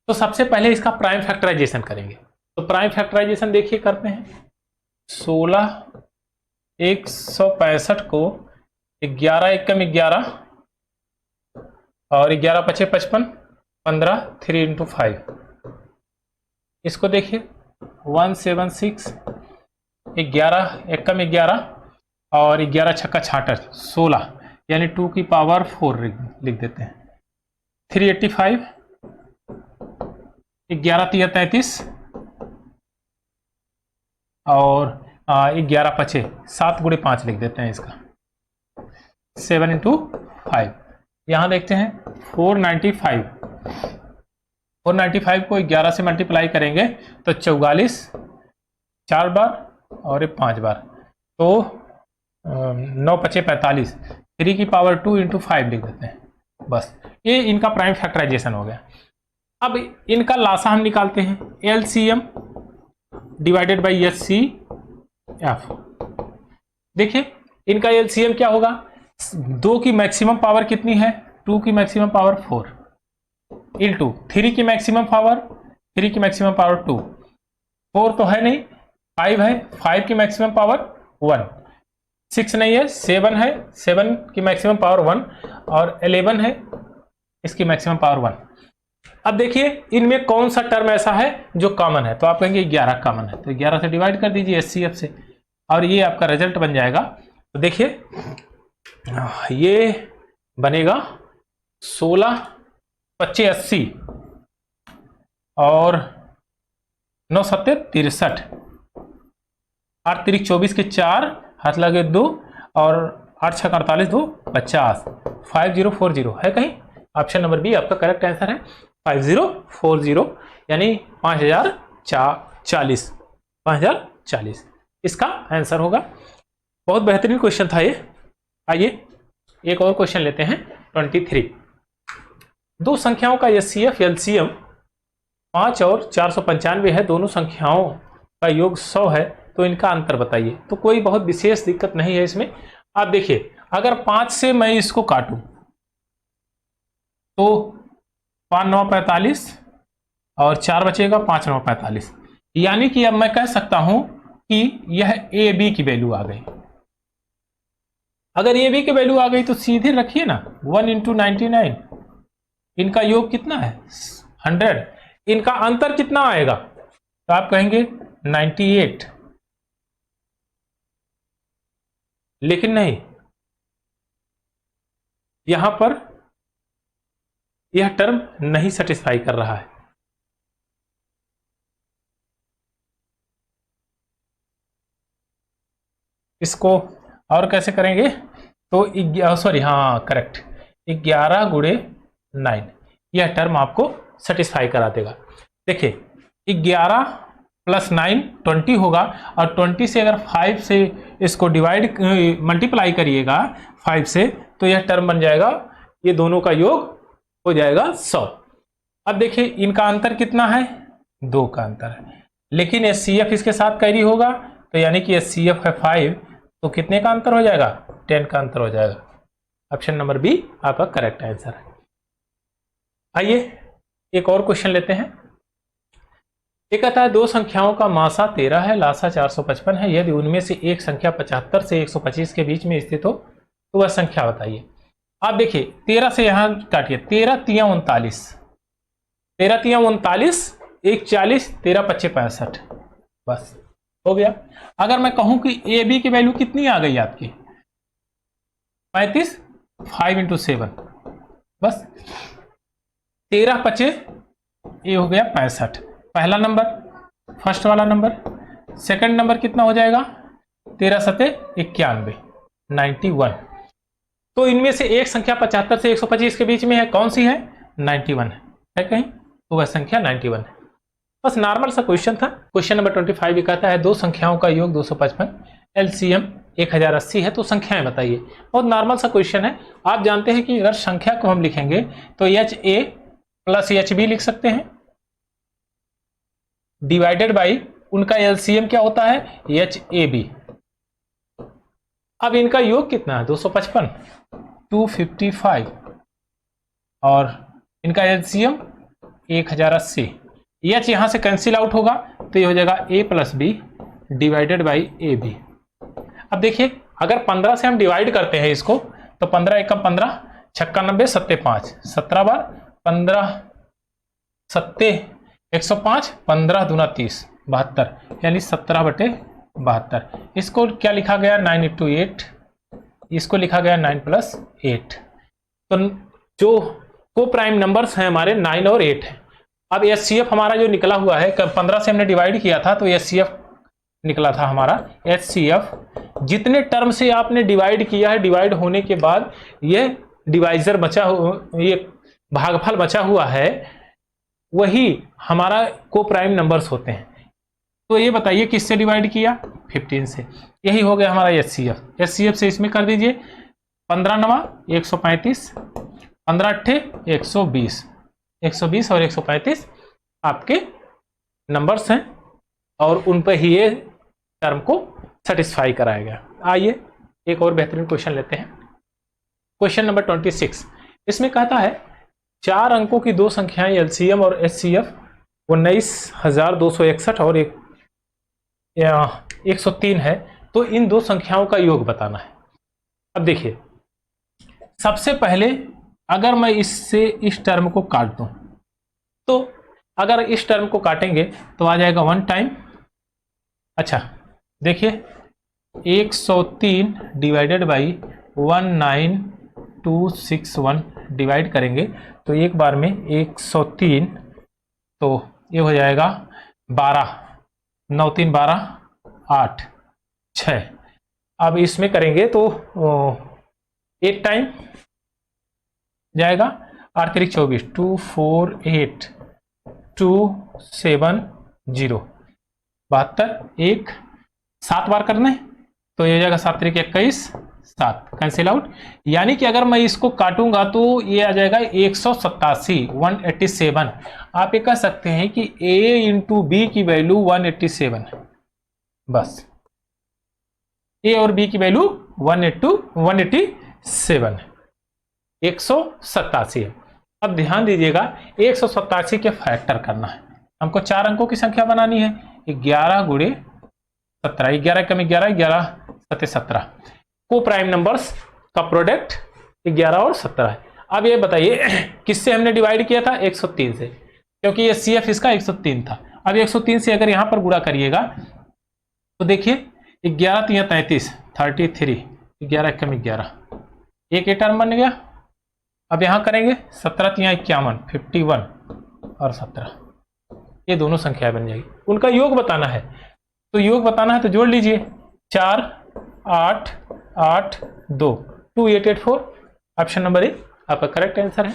तो सबसे पहले इसका प्राइम फैक्टराइजेशन करेंगे। तो प्राइम फैक्टराइजेशन देखिए करते हैं। 16 165 को 11 एकम 11 और 11 पचे 55, 15 3 इंटू 5। इसको देखिए 176, 11 एकम 11 और 11 छक्का 66, 16 यानी 2 की पावर 4 लिख देते हैं। 385, 11 तिया 33 और 11 पचे 7 गुणे 5 लिख देते हैं इसका। 7 इंटू 5 यहाँ देखते हैं 495। 495 को 11 से मल्टीप्लाई करेंगे तो 44 4 बार और ये 5 बार, तो 9 पचे 45, 3 की पावर 2 इंटू 5 लिख देते हैं। बस ये इनका प्राइम फैक्टराइजेशन हो गया। अब इनका लासा हम निकालते हैं। LCM divided by HCF. देखिए इनका एलसीएम क्या होगा, 2 की मैक्सिमम पावर कितनी है, 2 की मैक्सिमम पावर 4 इंटू 3 की मैक्सिमम पावर 3 की मैक्सिमम पावर 2, 4 तो है नहीं, 5 है, 5 की मैक्सिमम पावर 1, 6 नहीं है, 7 है, 7 की मैक्सिमम पावर 1 और 11 है, इसकी मैक्सिमम पावर 1। अब देखिए इनमें कौन सा टर्म ऐसा है जो कॉमन है, तो आप कहेंगे 11 कॉमन है, तो 11 से डिवाइड कर दीजिए एचसीएफ से और ये आपका रिजल्ट बन जाएगा। तो देखिए ये बनेगा 16 25 80 और 9 सत्ते 63, 8 तिरिक 24 के 4 हाथ लगे 2 और 8 छः 48 2 50, 5040 है कहीं। ऑप्शन नंबर बी आपका करेक्ट आंसर है 5040 यानी 5040 इसका आंसर होगा। बहुत बेहतरीन क्वेश्चन था ये। आइए एक और क्वेश्चन लेते हैं 23। दो संख्याओं का एचसीएफ एलसीएम 5 और 495 है, दोनों संख्याओं का योग 100 है, तो इनका अंतर बताइए। तो कोई बहुत विशेष दिक्कत नहीं है इसमें। आप देखिए अगर 5 से मैं इसको काटूं तो 5 9 45 और 4 बचेगा 5 9 45, यानी कि अब मैं कह सकता हूं कि यह ए बी की वैल्यू आ गई। अगर ए बी की वैल्यू आ गई तो सीधे रखिए ना 1 इंटू 99, इनका योग कितना है 100, इनका अंतर कितना आएगा, तो आप कहेंगे 98, लेकिन नहीं, यहां पर यह टर्म नहीं सेटिस्फाई कर रहा है। इसको और कैसे करेंगे, तो सॉरी हाँ करेक्ट, 11 गुणे 9 यह टर्म आपको सेटिस्फाई करा देगा। देखिए 11 प्लस 9 20 होगा और 20 से अगर 5 से इसको डिवाइड मल्टीप्लाई करिएगा 5 से, तो यह टर्म बन जाएगा, ये दोनों का योग हो जाएगा 100। अब देखिए इनका अंतर कितना है, 2 का अंतर है, लेकिन एचसीएफ इसके साथ कैरी होगा, तो यानी कि एचसीएफ है 5, तो कितने का अंतर हो जाएगा, 10 का अंतर हो जाएगा। ऑप्शन नंबर बी आपका करेक्ट आंसर है। आइए एक और क्वेश्चन लेते हैं। ये कहता है दो संख्याओं का मासा 13 है, लासा 455 है, यदि उनमें से एक संख्या 75 से 125 के बीच में स्थित हो तो वह संख्या बताइए। आप देखिए 13 से यहां काटिए, 13 तिया 39, 13 तिया 39, 1 40, 13 पच्चे 65, बस हो गया। अगर मैं कहूं कि ए बी की वैल्यू कितनी आ गई आपकी 35, 5 इंटू 7, बस 13 पचे ये हो गया 65, पहला नंबर फर्स्ट वाला नंबर। सेकंड नंबर कितना हो जाएगा 13 सते 91, 91। तो इनमें से एक संख्या 75 से 125 के बीच में है, कौन सी है 91 है कहीं, तो वह संख्या 91 है। बस नॉर्मल सा क्वेश्चन था। क्वेश्चन नंबर 25 ये कहता है दो संख्याओं का योग 255, एलसीएम 1080 है, तो संख्याएं बताइए। बहुत नॉर्मल सा क्वेश्चन है। आप जानते हैं कि अगर संख्या को हम लिखेंगे तो H A plus H B लिख सकते हैं, डिवाइडेड बाई उनका एलसीएम क्या होता है, एच ए बी। अब इनका योग कितना है, 255, 255, और इनका एलसीएम 1080। एच यहां से कैंसिल आउट होगा तो ये हो जाएगा A plus B divided by A B. अब देखिए अगर 15 से हम डिवाइड करते हैं इसको तो 15 एकम 15, छक्का 90, सत्ते 5, 17 बार 15, सत्ते 105, 15 दूना 30, 72, यानी 17/72। इसको क्या लिखा गया, 9 × 8, इसको लिखा गया 9 + 8। तो जो को प्राइम नंबर्स हैं हमारे 9 और 8 हैं। अब एचसीएफ हमारा जो निकला हुआ है, 15 से हमने डिवाइड किया था तो एचसीएफ निकला था हमारा। एचसीएफ जितने टर्म से आपने डिवाइड किया है, डिवाइड होने के बाद ये डिवाइजर बचा, ये भागफल बचा हुआ है, वही हमारा को प्राइम नंबर्स होते हैं। तो ये बताइए किससे डिवाइड किया, 15 से। यही हो गया हमारा एचसीएफ। एचसीएफ से इसमें कर दीजिए 15 9 135, 15 8 120, 120 और 135 आपके नंबर्स हैं और उन पर ही ये टर्म को सेटिस्फाई कराएगा। आइए एक और बेहतरीन क्वेश्चन लेते हैं। Question number 26। इसमें कहता है 4 अंकों की दो संख्याएं एलसीएम और एचसीएफ 19,261 और 103 है, तो इन दो संख्याओं का योग बताना है। अब देखिए सबसे पहले अगर मैं इससे इस टर्म को काट दूं, तो अगर इस टर्म को काटेंगे तो आ जाएगा 1 टाइम। अच्छा देखिए 103 डिवाइडेड बाई 19261 डिवाइड करेंगे तो एक बार में 103, तो ये हो जाएगा 12, 9 3 12 8 6। अब इसमें करेंगे तो 8 टाइम जाएगा, 8 3 24, 248 270, 72, 1 7 बार करना है तो ये जाएगा 7 3 21, 7 कैंसिल आउट। यानी कि अगर मैं इसको काटूंगा तो ये आ जाएगा 187, 187। आप ये कह सकते हैं कि a इंटू बी की वैल्यू 187 है, बस a और b की वैल्यू 187 है, 187 है। अब ध्यान दीजिएगा 187 के फैक्टर करना है हमको। 4 अंकों की संख्या बनानी है, 11 × 17, 11 कम 11, 11 7 17। को प्राइम नंबर्स का प्रोडक्ट 11 और 17 है। अब ये बताइए किससे हमने डिवाइड किया था, 103 से, क्योंकि ये सीएफ इसका 103 था। अब 103 से अगर यहां पर गुणा करिएगा तो देखिए 11 3 33, 33, 11 कम 11, एक टर्म बन गया। अब यहां करेंगे 17 3 51, 51 और 17, ये दोनों संख्याएं बन जाएगी। उनका योग बताना है, तो योग बताना है तो जोड़ लीजिए 4 8 8 2, 2884। ऑप्शन नंबर ए आपका करेक्ट आंसर है।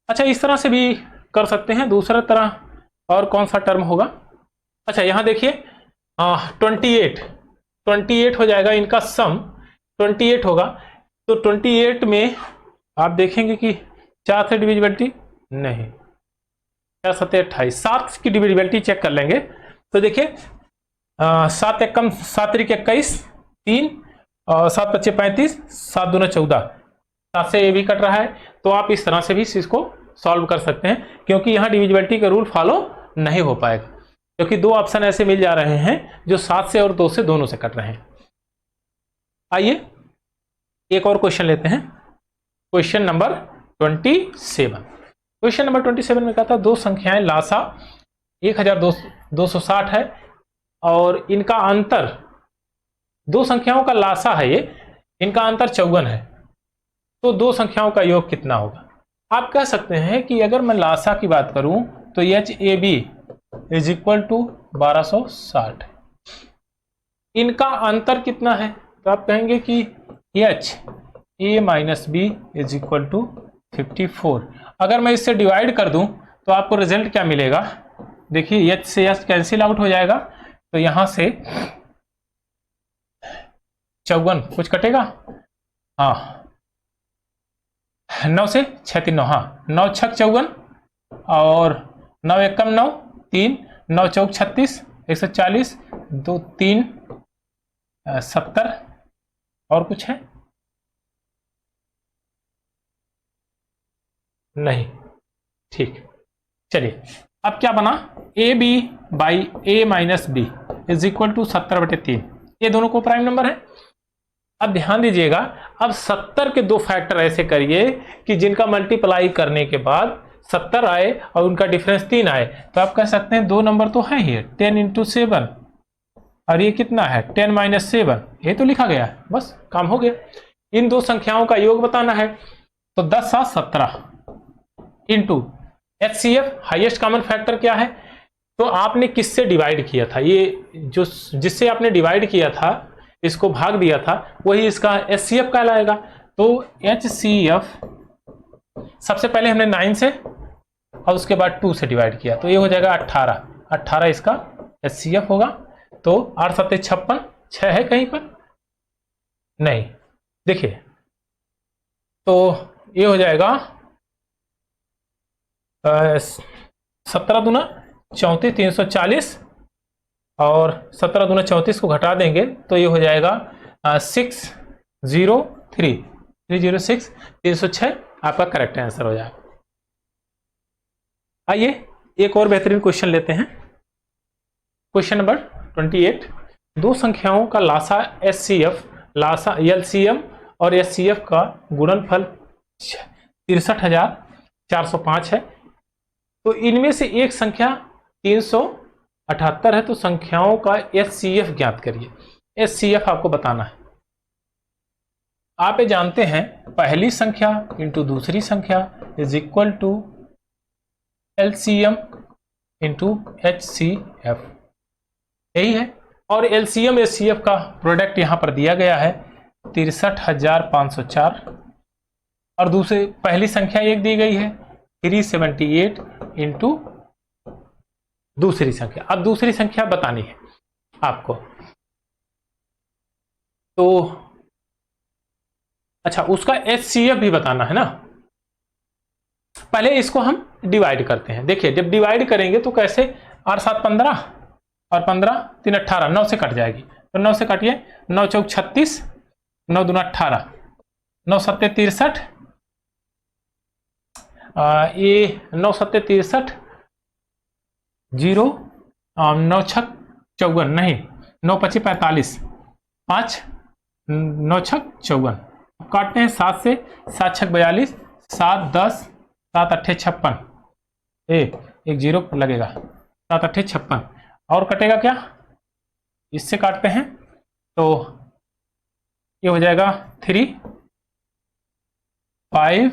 अच्छा इस तरह से भी कर सकते हैं। दूसरा तरह और कौन सा टर्म होगा, अच्छा यहाँ देखिए 28 हो जाएगा, इनका सम 28 होगा। तो 28 में आप देखेंगे कि 4 से डिविजिबिलिटी नहीं, 4 7 28, 7 की डिविजिबिलिटी चेक कर लेंगे तो देखिए 7 एकम 7 3 21, 3 और 7 5 35, 7 2 14, 7 से ये भी कट रहा है। तो आप इस तरह से भी इसको सॉल्व कर सकते हैं, क्योंकि यहाँ डिविजिबिलिटी का रूल फॉलो नहीं हो पाएगा, क्योंकि दो ऑप्शन ऐसे मिल जा रहे हैं जो 7 से और 2 से दोनों से कट रहे हैं। आइए एक और क्वेश्चन लेते हैं। Question number 27। क्वेश्चन नंबर 27 में कहता है दो संख्याएं लासा 1260 है और इनका अंतर, दो संख्याओं का लासा है ये, इनका अंतर 54 है, तो दो संख्याओं का योग कितना होगा। आप कह सकते हैं कि अगर मैं लासा की बात करूं तो H A B is equal to 1260, इनका अंतर कितना है, तो आप कहेंगे कि H A minus B is equal to 54। अगर मैं इससे डिवाइड कर दूं तो आपको रिजल्ट क्या मिलेगा, देखिए एच से एच कैंसिल आउट हो जाएगा, तो यहां से 54 कुछ कटेगा, हाँ 9 से 6 3 9, हाँ 9 6 54 और 9 1 9 3 9 4 36 140 2 3 70 और कुछ है नहीं, ठीक। चलिए अब क्या बना, A B by A minus B is equal to 70/3, ये दोनों को प्राइम नंबर है। अब ध्यान दीजिएगा, अब 70 के दो फैक्टर ऐसे करिए कि जिनका मल्टीप्लाई करने के बाद 70 आए और उनका डिफरेंस 3 आए, तो आप कह सकते हैं दो नंबर तो है ही, 10 × 7 और ये कितना है 10 - 7, ये तो लिखा गया है, बस काम हो गया। इन दो संख्याओं का योग बताना है, तो 10 7 17 into HCF highest common factor क्या है, तो आपने किससे डिवाइड किया था, ये जो जिससे आपने डिवाइड किया था, इसको भाग दिया था, वही इसका HCF कहलाएगा। तो HCF सबसे पहले हमने 9 से और उसके बाद 2 से डिवाइड किया, तो ये हो जाएगा 18 इसका HCF होगा। तो 8 7 56, 6 है कहीं पर नहीं, देखिए तो ये हो जाएगा 17 दूना 34 340 और 17 दूना 34 को घटा देंगे तो ये हो जाएगा 603 306 306 आपका करेक्ट आंसर हो जाएगा। आइए एक और बेहतरीन क्वेश्चन लेते हैं। क्वेश्चन नंबर 28, दो संख्याओं का लासा HCF, लासा LCM और HCF का गुणनफल 63,405 है, तो इनमें से एक संख्या 378 है, तो संख्याओं का HCF ज्ञात करिए। HCF आपको बताना है। आप ये जानते हैं पहली संख्या इंटू दूसरी संख्या is equal to LCM into HCF, यही है। और LCM HCF का प्रोडक्ट यहां पर दिया गया है 63,504 और दूसरी पहली संख्या एक दी गई है 378 इंटू दूसरी संख्या। अब दूसरी संख्या बतानी है आपको, तो अच्छा उसका HCF भी बताना है ना। पहले इसको हम डिवाइड करते हैं। देखिए जब डिवाइड करेंगे तो कैसे, 8 7 15 और 15 3 18, 9 से कट जाएगी, तो 9 से काटिए, 9 4 36 9 दूना 18 9 7 63 ये 9 7 63 0 9 6 54 नहीं 9 5 45 5 9 6 54 काटते हैं 7 से, 7 6 42 7 10 7 8 56 एक 0 लगेगा, 7 8 56 और कटेगा क्या, इससे काटते हैं तो ये हो जाएगा 3 5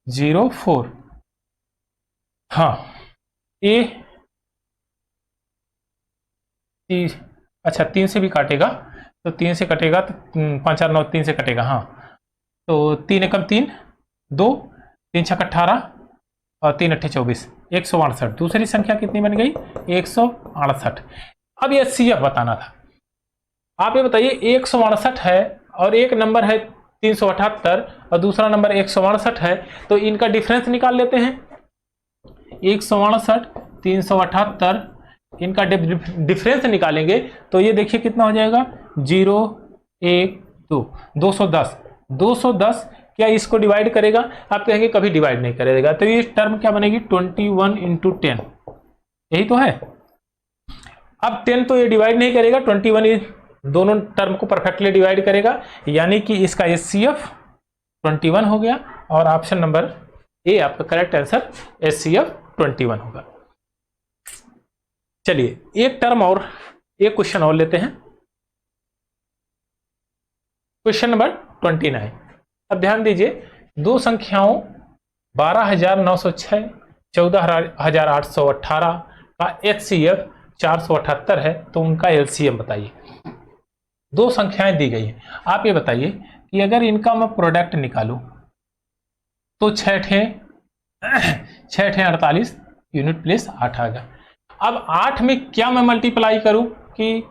0 4। हाँ ये अच्छा 3 से भी काटेगा, तो 3 से कटेगा तो 5 4 9 3 से कटेगा, हाँ तो 3 एकम 3 2 3 6 18 और 3 8 24 168। दूसरी संख्या कितनी बन गई 168। अब ये HCF बताना था। आप ये बताइए 168 है और एक नंबर है 378 और दूसरा नंबर 168 है, तो इनका डिफरेंस निकाल लेते हैं। 168 378 इनका डिफरेंस निकालेंगे तो ये देखिए कितना हो जाएगा 0 1 2 210। 210 क्या इसको डिवाइड करेगा, आप कहेंगे कभी डिवाइड नहीं करेगा, तो ये टर्म क्या बनेगी 21 × 10, यही तो है। अब 10 तो ये डिवाइड नहीं करेगा, 21 दोनों टर्म को परफेक्टली डिवाइड करेगा, यानी कि इसका HCF 21 हो गया और ऑप्शन नंबर ए आपका करेक्ट आंसर HCF 21 होगा। चलिए एक टर्म और एक क्वेश्चन और लेते हैं। Question number 29। अब ध्यान दीजिए, दो संख्याओं 12,906 14,818 का HCF 478 है, तो उनका LCM बताइए। दो संख्याएं दी गई हैं, आप ये बताइए कि अगर इनका मैं प्रोडक्ट निकालूं तो 6 48 यूनिट प्लेस 8 आएगा। अब 8 में क्या मैं मल्टीप्लाई करूं कि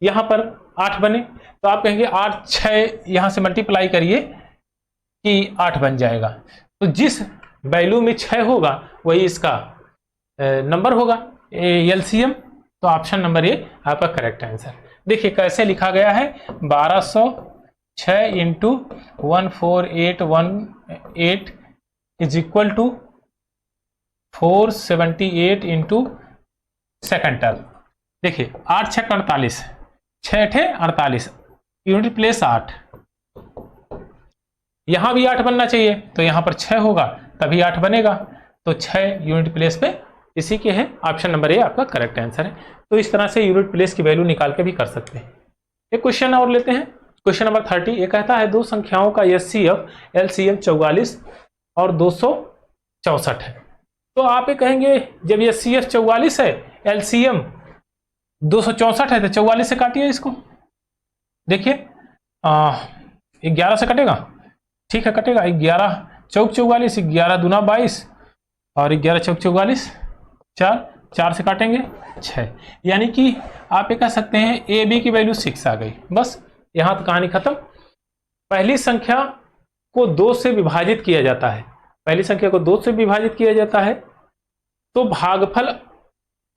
यहां पर 8 बने, तो आप कहेंगे 8 6 यहाँ से मल्टीप्लाई करिए कि 8 बन जाएगा। तो जिस वैल्यू में 6 होगा वही इसका नंबर होगा, एलसीएम। तो ऑप्शन नंबर ए आपका करेक्ट आंसर। देखिए कैसे लिखा गया है, 1206 into 14818 is equal to 478 into second term. देखिए 8 6 48, 6 ठे 48, यूनिट प्लेस 8, यहां भी 8 बनना चाहिए, तो यहां पर 6 होगा तभी 8 बनेगा, तो 6 यूनिट प्लेस पे इसी के है। ऑप्शन नंबर ए आपका करेक्ट आंसर है। तो इस तरह से यूनिट प्लेस की वैल्यू निकाल के भी कर सकते हैं। एक क्वेश्चन और लेते हैं, क्वेश्चन नंबर 30। ये कहता है दो संख्याओं का एचसीएफ एलसीएम 44 और 264 है। तो आप ये कहेंगे जब एचसीएफ 44 है, एलसीएम 264 है, तो 44 से काटिए इसको। देखिए 11 से कटेगा, ठीक है कटेगा। 11 चौक 44, 11 दूना 22 और 11 चौक 44, 4 से काटेंगे 6, यानी कि आप ये कह सकते हैं ए बी की वैल्यू 6 आ गई। बस यहां तक कहानी खत्म। पहली संख्या को 2 से विभाजित किया जाता है, पहली संख्या को 2 से विभाजित किया जाता है तो भागफल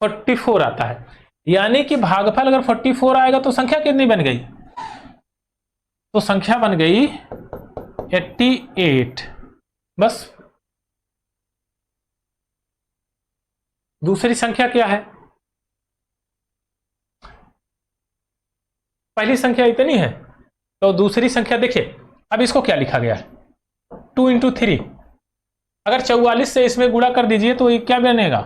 44 आता है, यानी कि भागफल अगर 44 आएगा तो संख्या कितनी बन गई, तो संख्या बन गई 88। बस दूसरी संख्या क्या है, पहली संख्या इतनी है तो दूसरी संख्या देखिए, अब इसको क्या लिखा गया है 2 इंटू 3, अगर 44 से इसमें गुणा कर दीजिए तो ये क्या बनेगा,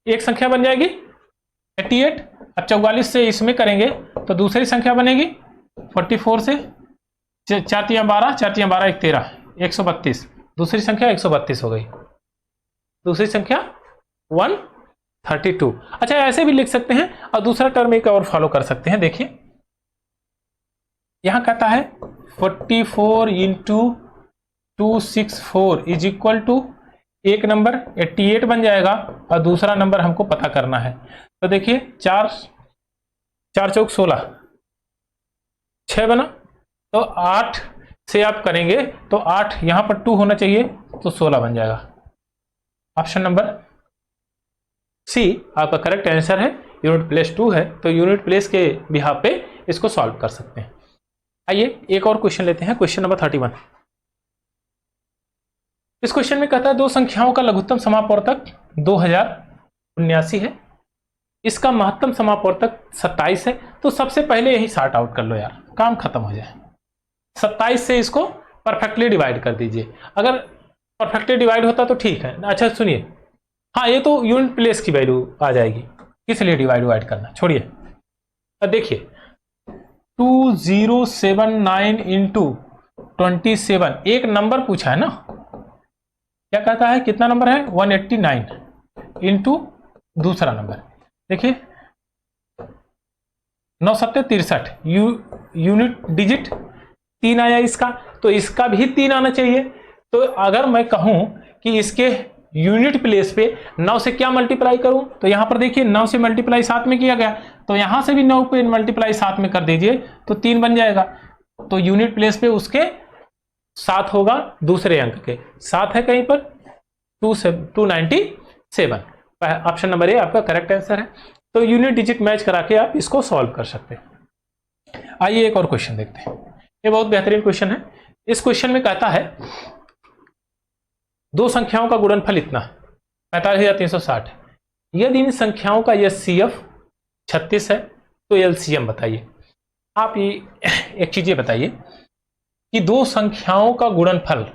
एक संख्या बन जाएगी 88। अब 44 से इसमें करेंगे तो दूसरी संख्या बनेगी 44 से 4 3 12, 4 3 12 1 13, 132, दूसरी संख्या 132 हो गई, दूसरी संख्या 132। अच्छा ऐसे भी लिख सकते हैं, और दूसरा टर्म एक और फॉलो कर सकते हैं। देखिए यहां कहता है 44 इंटू 264 इज इक्वल टू, एक नंबर 88 बन जाएगा और दूसरा नंबर हमको पता करना है। तो देखिए 4 चौक 16, 6 बना, तो 8 से आप करेंगे तो 8 यहां पर 2 होना चाहिए तो 16 बन जाएगा। ऑप्शन नंबर सी आपका करेक्ट आंसर है। यूनिट प्लेस 2 है तो यूनिट प्लेस के बिहाफ पे इसको सॉल्व कर सकते हैं। आइए एक और क्वेश्चन लेते हैं, क्वेश्चन नंबर 31। इस क्वेश्चन में कहता है दो संख्याओं का लघुत्तम समापवर्तक 2079 है, इसका महत्तम समापवर्तक 27 है। तो सबसे पहले यही सॉर्ट आउट कर लो यार, काम खत्म हो जाए। 27 से इसको परफेक्टली डिवाइड कर दीजिए, अगर परफेक्टली डिवाइड होता तो ठीक है। अच्छा सुनिए, हाँ ये तो यूनिट प्लेस की वैल्यू आ जाएगी, किस लिए डिवाइड करना, छोड़िए। अब देखिए 2079 इंटू 27, एक नंबर पूछा है ना, क्या कहता है कितना नंबर है 189 इंटू दूसरा नंबर, देखिए 9 7 63, यूनिट डिजिट 3 आया इसका, तो इसका भी 3 आना चाहिए। तो अगर मैं कहूं कि इसके यूनिट प्लेस पे 9 से क्या मल्टीप्लाई करूं, तो यहां पर देखिए 9 से मल्टीप्लाई 7 में किया गया, तो यहां से भी 9 पे मल्टीप्लाई 7 में कर दीजिए तो 3 बन जाएगा। तो यूनिट प्लेस पे उसके 7 होगा, दूसरे अंक के 7 है कहीं पर 297। ऑप्शन नंबर ए आपका करेक्ट आंसर है। तो यूनिट डिजिट मैच करा के आप इसको सॉल्व कर सकते हैं। आइए एक और क्वेश्चन देखते हैं, ये बहुत बेहतरीन क्वेश्चन है। इस क्वेश्चन में कहता है दो संख्याओं का गुणनफल इतना 45,360 है, यदि इन संख्याओं का एचसीएफ 36 है तो एलसीएम बताइए। आप ये एक चीज बताइए कि दो संख्याओं का गुणनफल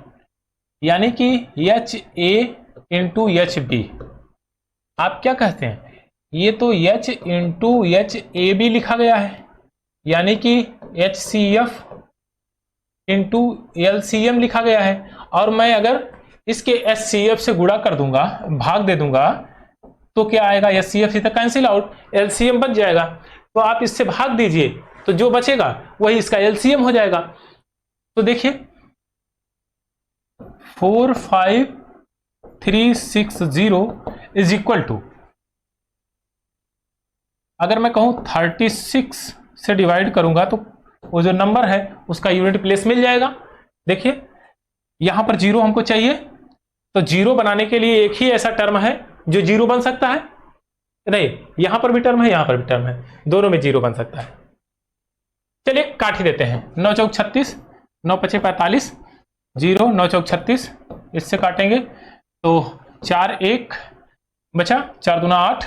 यानी कि H A into H B, आप क्या कहते हैं, ये तो H into H A B लिखा गया है, यानी कि H C F into L C M लिखा गया है, और मैं अगर इसके एच सी एफ से गुणा कर दूंगा, भाग दे दूंगा, तो क्या आएगा, एच सी एफ से cancel out, L C M बच जाएगा। तो आप इससे भाग दीजिए तो जो बचेगा वही इसका एल सी एम हो जाएगा। तो देखिए 45360 इज इक्वल टू, अगर मैं कहूँ 36 से डिवाइड करूंगा तो वो जो नंबर है उसका यूनिट प्लेस मिल जाएगा। देखिए यहां पर जीरो हमको चाहिए, तो जीरो बनाने के लिए एक ही ऐसा टर्म है जो जीरो बन सकता है, नहीं यहां पर भी टर्म है, यहां पर भी टर्म है, दोनों में जीरो बन सकता है। चलिए काट ही देते हैं। 9 चौक 36, 9 पचे 45, 0 9 चौक 36, इससे काटेंगे तो 4 1 बचा, 4 दूना 8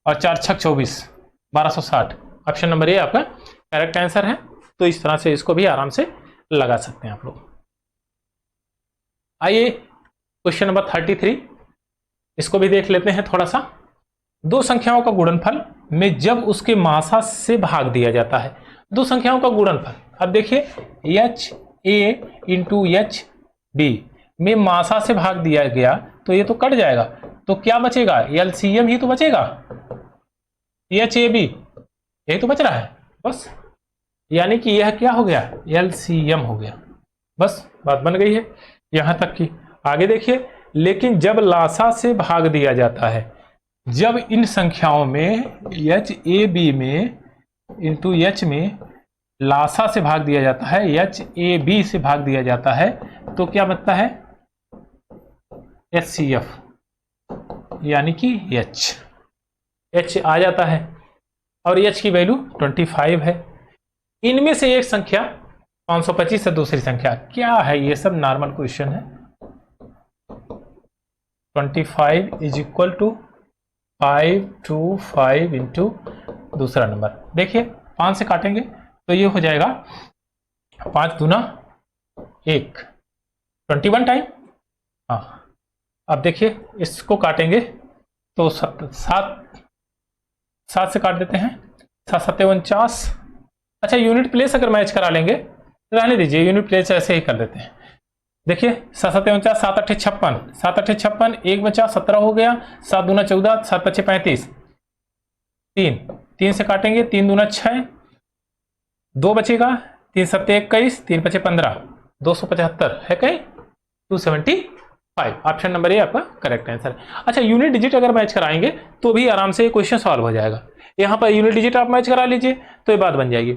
और 4 छक 24, 1260। ऑप्शन नंबर ए आपका करेक्ट आंसर है। तो इस तरह से इसको भी आराम से लगा सकते हैं आप लोग। आइए क्वेश्चन नंबर 33, इसको भी देख लेते हैं थोड़ा सा। दो संख्याओं का गुणनफल में जब उसके मासा से भाग दिया जाता है, दो संख्याओं का गुणनफल, अब देखिए H A into H B में मासा से भाग दिया गया तो ये तो कट जाएगा, तो क्या बचेगा, एलसीएम ही तो बचेगा, एच ए बी यही तो बच रहा है बस, यानी कि यह क्या हो गया, एलसीएम हो गया। बस बात बन गई है यहां तक की। आगे देखिए, लेकिन जब लासा से भाग दिया जाता है, जब इन संख्याओं में एच ए बी में इंटू एच में लासा से भाग दिया जाता है, एच ए बी से भाग दिया जाता है, तो क्या बनता है, एच सी एफ, यानी कि एच आ जाता है और एच की वैल्यू 25 है। इनमें से एक संख्या 525 से दूसरी संख्या क्या है, ये सब नॉर्मल क्वेश्चन है। 25 इज इक्वल टू 525 इंटू दूसरा नंबर। देखिए 5 से काटेंगे तो ये हो जाएगा 5 दूना 1, 21 टाइम। हाँ अब देखिए इसको काटेंगे तो 7 से काट देते हैं, 7 7 49। अच्छा यूनिट प्लेस अगर मैच करा लेंगे, रहने दीजिए, यूनिट प्लेस ऐसे ही कर देते हैं। देखिए 7 7 49, 7 8 56, 7 8 56, 1 बचा 17 हो गया, 7 दूना 14, 7 पचे 35, 3 से काटेंगे, 3 दूना 6, 2 बचेगा, 3 सत्ते 21, 3 पचे 15, 275 है कहीं, 275। ऑप्शन नंबर ए आपका करेक्ट आंसर है। अच्छा यूनिट डिजिट अगर मैच कराएंगे तो भी आराम से क्वेश्चन सॉल्व हो जाएगा। यहां पर यूनिट डिजिट आप मैच करा लीजिए तो ये बात बन जाएगी।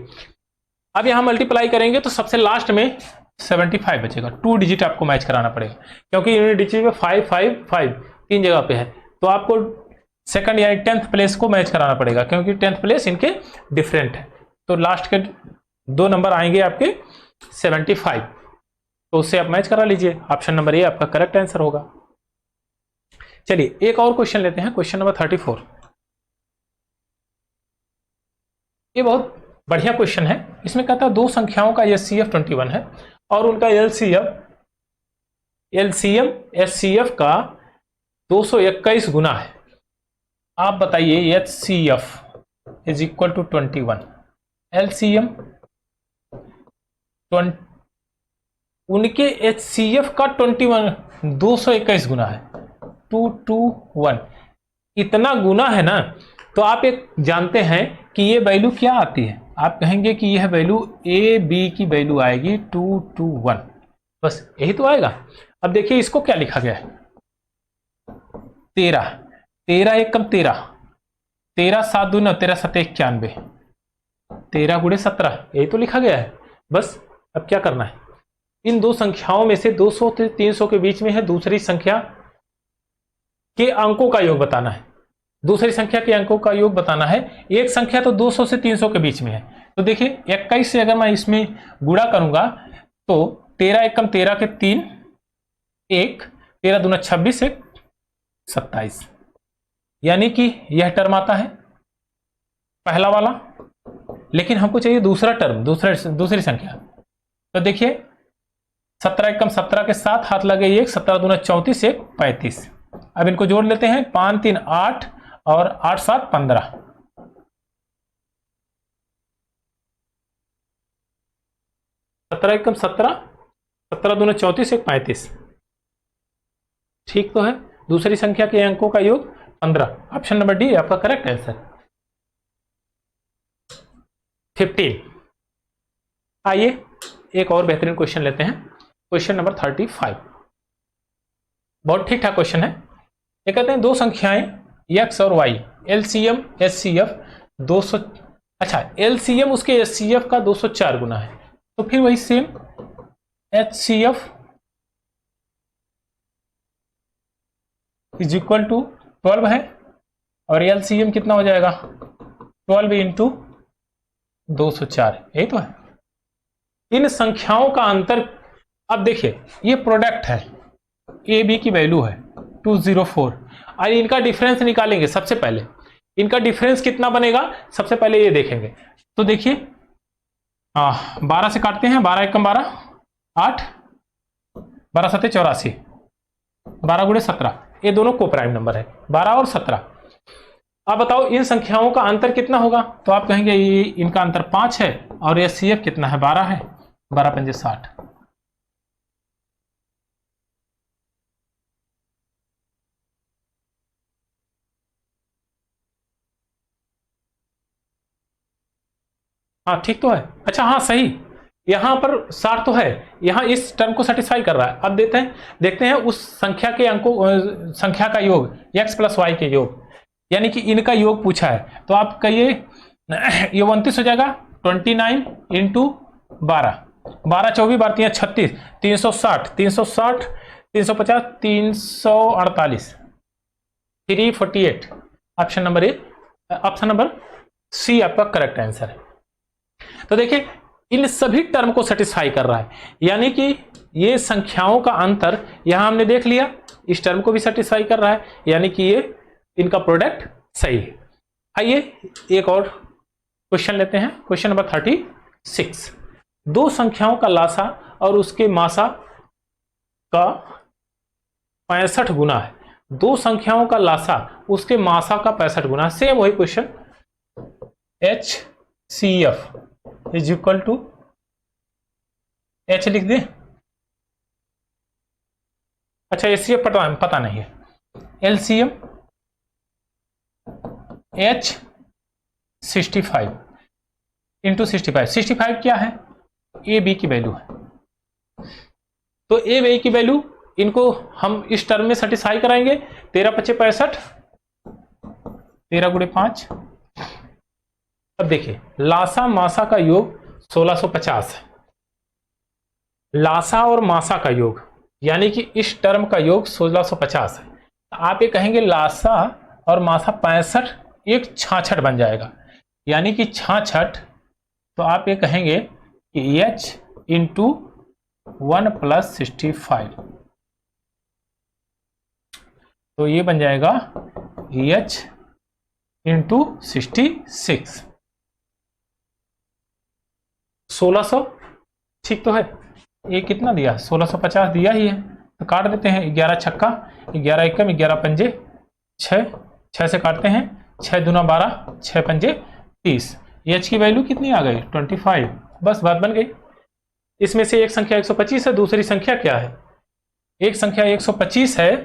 अब यहां मल्टीप्लाई करेंगे तो सबसे लास्ट में 75 बचेगा, 2 डिजिट आपको मैच कराना पड़ेगा, क्योंकि यूनिट डिजिट में 5 5 5 तीन जगह पे है, तो आपको सेकंड यानी 10th प्लेस को मैच कराना पड़ेगा, क्योंकि 10th प्लेस इनके डिफरेंट है। तो लास्ट के 2 नंबर आएंगे आपके 75, तो उससे आप मैच करा लीजिए। ऑप्शन नंबर ए आपका करेक्ट आंसर होगा। चलिए एक और क्वेश्चन लेते हैं, क्वेश्चन नंबर 34। ये बहुत बढ़िया क्वेश्चन है। इसमें कहता है दो संख्याओं का एचसीएफ 21 है और उनका एलसीएम एचसीएफ का 221 गुना है। आप बताइए HCF is equal to 21, LCM उनके एचसीएफ का 221 गुना है, 221 इतना गुना है ना। तो आप एक जानते हैं कि ये वैल्यू क्या आती है, आप कहेंगे कि यह वैल्यू ए बी की वैल्यू आएगी 221, बस यही तो आएगा। अब देखिए इसको क्या लिखा गया है, 13 13 1 कम 13, 13 7 2 9, 13 7 91, 13 गुणे 17, यही तो लिखा गया है बस। अब क्या करना है, इन दो संख्याओं में से 200 से 300 के बीच में है दूसरी संख्या के अंकों का योग बताना है, दूसरी संख्या के अंकों का योग बताना है। एक संख्या तो 200 से 300 के बीच में है, तो देखिए 21 से अगर मैं इसमें गुणा करूंगा तो 13 1 कम 13 के 3 1, 13 दूना 26 1 27, यानी कि यह टर्म आता है पहला वाला, लेकिन हमको चाहिए दूसरा टर्म, दूसरी संख्या। तो देखिए 17 1 कम 17 के साथ हाथ लगे 1, 17 दूना 34 1 35। अब इनको जोड़ लेते हैं, 5 3 8 और 8 7 15, 17 1 कम 17, 17 दूना 34 1 35, ठीक तो है। दूसरी संख्या के अंकों का योग 15, ऑप्शन नंबर डी आपका करेक्ट आंसर। 15। आइए एक और बेहतरीन क्वेश्चन लेते हैं, क्वेश्चन नंबर 35। बहुत ठीक ठाक क्वेश्चन है। ये कहते हैं दो संख्याएं x और y एलसीएम एचसीएफ 200, अच्छा एलसीएम उसके एचसीएफ का 204 गुना है, तो फिर वही same HCF is equal to 12 है, और एलसीएम कितना हो जाएगा 12 इंटू 204, यही तो है। इन संख्याओं का अंतर, अब देखिए ये प्रोडक्ट है, ए बी की वैल्यू है 204, और इनका डिफरेंस निकालेंगे। सबसे पहले इनका डिफरेंस कितना बनेगा, सबसे पहले ये देखेंगे। तो देखिए 12 से काटते हैं, 12 एकम 12, 8, 12 सत्ते 84, 12 गुणे 17, ये दोनों को प्राइम नंबर है 12 और 17। अब बताओ इन संख्याओं का अंतर कितना होगा, तो आप कहेंगे ये इनका अंतर 5 है, और ये सीएफ कितना है 12 है, 12 पंजे 60। हाँ ठीक तो है, अच्छा हाँ सही, यहां पर 60 तो है, यहां इस टर्म को सेटिस्फाई कर रहा है। अब देखते हैं उस संख्या के अंकों, संख्या का योग x प्लस वाई के योग, यानी कि इनका योग पूछा है। तो आप कहिए ये 29 हो जाएगा, 29 इंटू 12, 12 24 बार 3 36, 360, 360, 350, 348, 348। Option number A, option number C आपका करेक्ट आंसर है। तो देखिए इन सभी टर्म को सेटिस्फाई कर रहा है, यानी कि ये संख्याओं का अंतर यहां हमने देख लिया, इस टर्म को भी सेटिस्फाई कर रहा है, यानी कि ये इनका प्रोडक्ट सही है। आइए एक और क्वेश्चन लेते हैं, क्वेश्चन नंबर 36। दो संख्याओं का लासा और उसके मासा का 65 गुना है, दो संख्याओं का लासा उसके मासा का 65 गुना, सेम वही question. H C F is equal to, H लिख दे, अच्छा एचसीएफ पता नहीं है, एलसीएम एच 65 इंटू 65, 65 क्या है, ए बी की वैल्यू है। तो ए बी की वैल्यू इनको हम इस टर्म में सेटिस्फाई कराएंगे, 13 पच्चे 65, 13 गुणे 5। अब देखिए लासा मासा का योग 1650 है, लासा और मासा का योग यानी कि इस टर्म का योग 1650 है। आप ये कहेंगे लासा और मासा 65, एक 66 बन जाएगा, यानी कि 66। तो आप ये कहेंगे कि h इंटू 1 प्लस 65, तो ये बन जाएगा h इंटू 66, 1600, ठीक तो है। ये कितना दिया, 1650 दिया ही है, तो काट देते हैं, 11 छक्का 11 एकम 11 पंजे 6, 6 से काटते हैं, 6 दूना 12, 6 पंजे 30। एच की वैल्यू कितनी आ गई 25, बस बात बन गई। इसमें से एक संख्या 125 है, दूसरी संख्या क्या है, एक संख्या 125 है,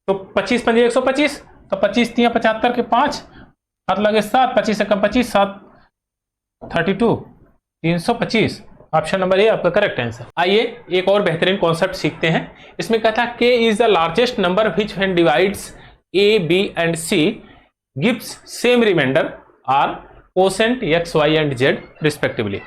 तो 25 पंजे 125, तो 25 3 75 के 5, हाथ लगे 7, 25 एकम 25, 7 32, 325। ऑप्शन नंबर ए आपका करेक्ट आंसर। आइए एक और बेहतरीन कॉन्सेप्ट सीखते हैं। इसमें कहता है k इज the largest number which when divides a b and c gives same remainder R quotient x y and z respectively.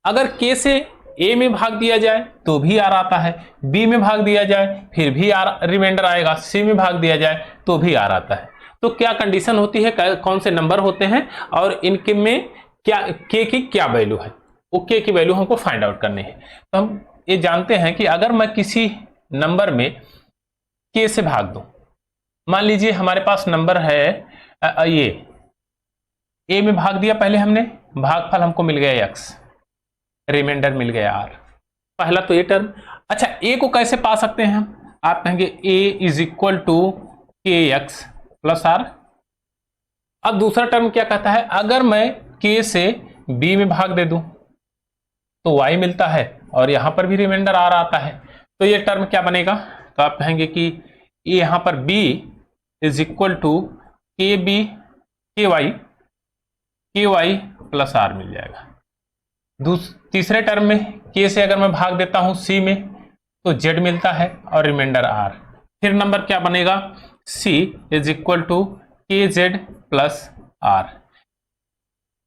अगर k से a में भाग दिया जाए तो भी r आता है, b में भाग दिया जाए फिर भी r रिमाइंडर आएगा, c में भाग दिया जाए तो भी r आता है। तो क्या कंडीशन होती है, कौन से नंबर होते हैं और इनके में क्या k की क्या वैल्यू है, वो k की वैल्यू हमको फाइंड आउट करनी है। तो हम ये जानते हैं कि अगर मैं किसी नंबर में k से भाग दूं, मान लीजिए हमारे पास नंबर है ये a में भाग दिया पहले हमने, भागफल हमको मिल गया x, रिमाइंडर मिल गया r, पहला तो ये टर्म। अच्छा a को कैसे पा सकते हैं हम, आप कहेंगे a is equal to kx plus r। अब दूसरा टर्म क्या कहता है, अगर मैं k से b में भाग दे दूं तो y मिलता है और यहां पर भी रिमाइंडर r आता है, तो ये टर्म क्या बनेगा, तो आप कहेंगे कि यहां पर b इज इक्वल टू के बी के वाई प्लस r मिल जाएगा। तीसरे टर्म में k से अगर मैं भाग देता हूं c में तो z मिलता है और रिमाइंडर r। फिर नंबर क्या बनेगा, c इज इक्वल टू के जेड प्लस आर।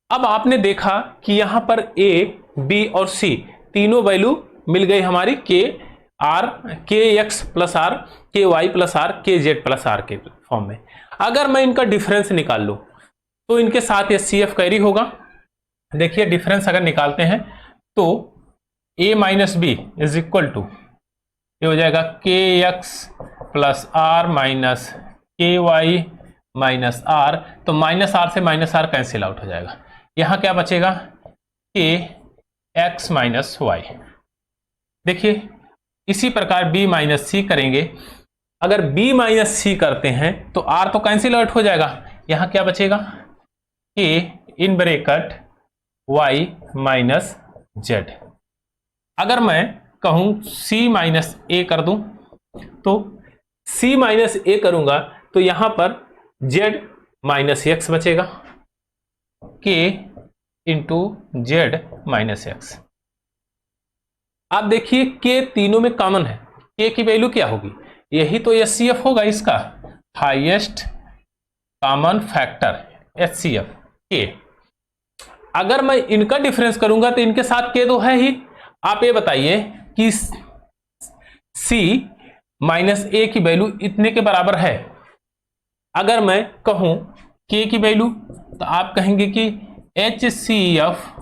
अब आपने देखा कि यहां पर ए, बी और सी तीनों वैल्यू मिल गई हमारी के आर, के एक्स प्लस आर, के वाई प्लस आर, के जेड प्लस आर के फॉर्म में। अगर मैं इनका डिफरेंस निकाल लूं तो इनके साथ एच सी एफ कैरी होगा। देखिए डिफरेंस अगर निकालते हैं तो A minus B is equal to, ये हो जाएगा K X plus R minus K Y minus R. तो माइनस आर से माइनस आर कैंसिल आउट हो जाएगा, यहां क्या बचेगा के एक्स माइनस वाई। देखिए इसी प्रकार b माइनस सी करेंगे, अगर b माइनस सी करते हैं तो r तो कैंसिल आउट हो जाएगा, यहां क्या बचेगा k in bracket y minus Z. अगर मैं कहूं c माइनस ए कर दूं तो c माइनस ए करूंगा तो यहां पर z माइनस एक्स बचेगा, k into Z minus x. आप देखिए के तीनों में कॉमन है, के की वैल्यू क्या होगी, यही तो एचसीएफ होगा इसका, हाईएस्ट कॉमन फैक्टर एचसीएफ के। अगर मैं इनका डिफरेंस करूंगा तो इनके साथ के तो है ही। आप ये बताइए कि सी माइनस ए की वैल्यू इतने के बराबर है। अगर मैं कहूं के की वैल्यू तो आप कहेंगे कि HCF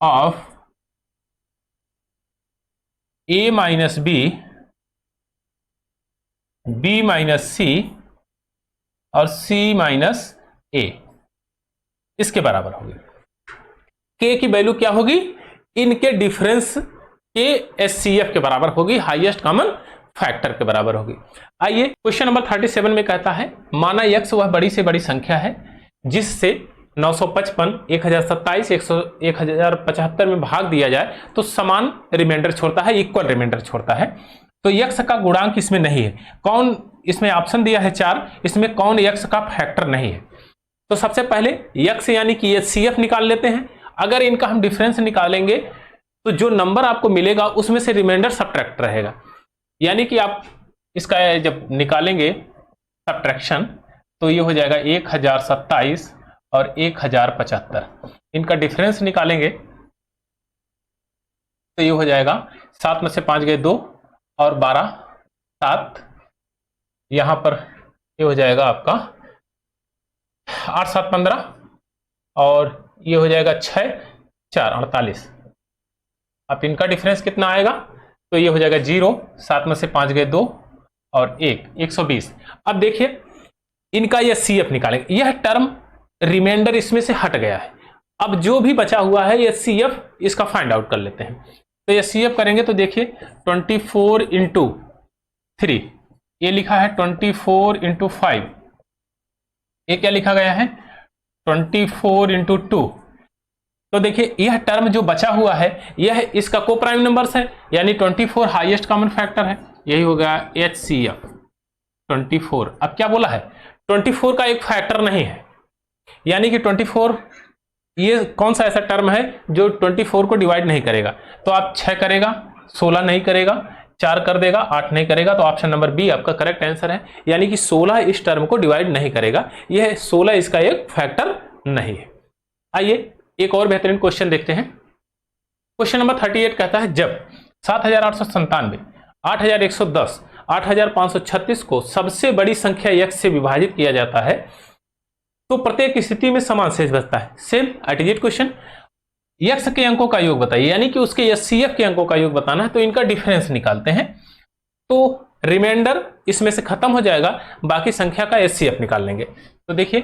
of A minus B, B minus C और सी माइनस ए इसके बराबर होगी। के की वैल्यू क्या होगी, इनके डिफरेंस के एचसीएफ के बराबर होगी, हाईएस्ट कॉमन फैक्टर के बराबर होगी। आइए क्वेश्चन नंबर 37 में कहता है माना x वह बड़ी से बड़ी संख्या है जिससे 955, 1027, 1075 में भाग दिया जाए तो समान रिमाइंडर छोड़ता है, इक्वल रिमाइंडर छोड़ता है। तो x का गुणांक इसमें नहीं है, कौन, इसमें ऑप्शन दिया है 4, इसमें कौन x का फैक्टर नहीं है। तो सबसे पहले x यानी कि एचसीएफ निकाल लेते हैं। अगर इनका हम डिफरेंस निकालेंगे तो जो नंबर आपको मिलेगा उसमें से रिमाइंडर सब्ट्रैक्ट रहेगा, यानी कि आप इसका जब निकालेंगे सब्ट्रैक्शन तो ये हो जाएगा 1027 और 1075। इनका डिफरेंस निकालेंगे तो ये हो जाएगा 7 में से 5 गए 2 और 12 7, यहां पर ये हो जाएगा आपका 8 7 15 और ये हो जाएगा 6 4 48। अब इनका डिफरेंस कितना आएगा तो ये हो जाएगा 0, 7 में से 5 गए 2 और 1 120। अब देखिए इनका ये सीएफ निकालेंगे, यह टर्म रिमाइंडर इसमें से हट गया है। अब जो भी बचा हुआ है ये सीएफ इसका फाइंड आउट कर लेते हैं। तो ये सीएफ करेंगे तो देखिए 24 इंटू 3, ये लिखा है 24 इंटू 5, ये क्या लिखा गया है 24 इंटू 2। तो देखिए यह टर्म जो बचा हुआ है यह इसका को प्राइम नंबर्स है, यानी 24 हाईएस्ट कॉमन फैक्टर है, यही हो गया एचसीएफ 24। अब क्या बोला है 24 का एक फैक्टर नहीं है, यानी कि 24 ये कौन सा ऐसा टर्म है जो 24 को डिवाइड नहीं करेगा। तो आप 6 करेगा, 16 नहीं करेगा, 4 कर देगा, 8 नहीं करेगा। तो ऑप्शन नंबर बी आपका करेक्ट आंसर है, यानी कि 16 इस टर्म को डिवाइड नहीं करेगा, यह 16 इसका एक फैक्टर नहीं है। आइए एक और बेहतरीन क्वेश्चन देखते हैं। क्वेश्चन नंबर 38 कहता है जब 7897, 8110, 8536 को सबसे बड़ी संख्या x से विभाजित किया जाता है तो प्रत्येक स्थिति में समान शेष बचता है। सेम एटीजेट क्वेश्चन, x के अंकों का योग बताइए, यानी कि उसके एचसीएफ के अंकों का योग बताना है। तो इनका डिफरेंस निकालते हैं तो रिमाइंडर इसमें से खत्म हो जाएगा, बाकी संख्या का एचसीएफ निकाल लेंगे। तो देखिए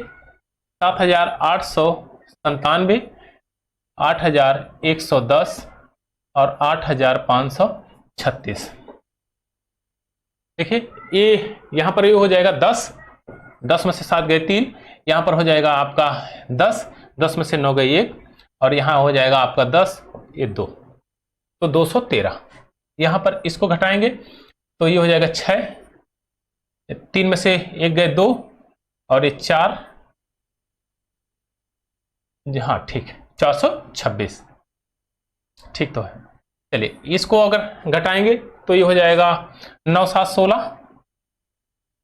7897, 8110 और 8536। देखिए ये यहां पर ये हो जाएगा 10, 10 में से 7 गए 3, यहां पर हो जाएगा आपका 10, 10 में से 9 गए 1 और यहां हो जाएगा आपका 10, ये 2, तो 213। यहां पर इसको घटाएंगे तो ये हो जाएगा 6, 3 में से 1 गए 2 और ये 4, जी हाँ ठीक है 426, ठीक तो है। चलिए इसको अगर घटाएंगे तो ये हो जाएगा 9 7 16,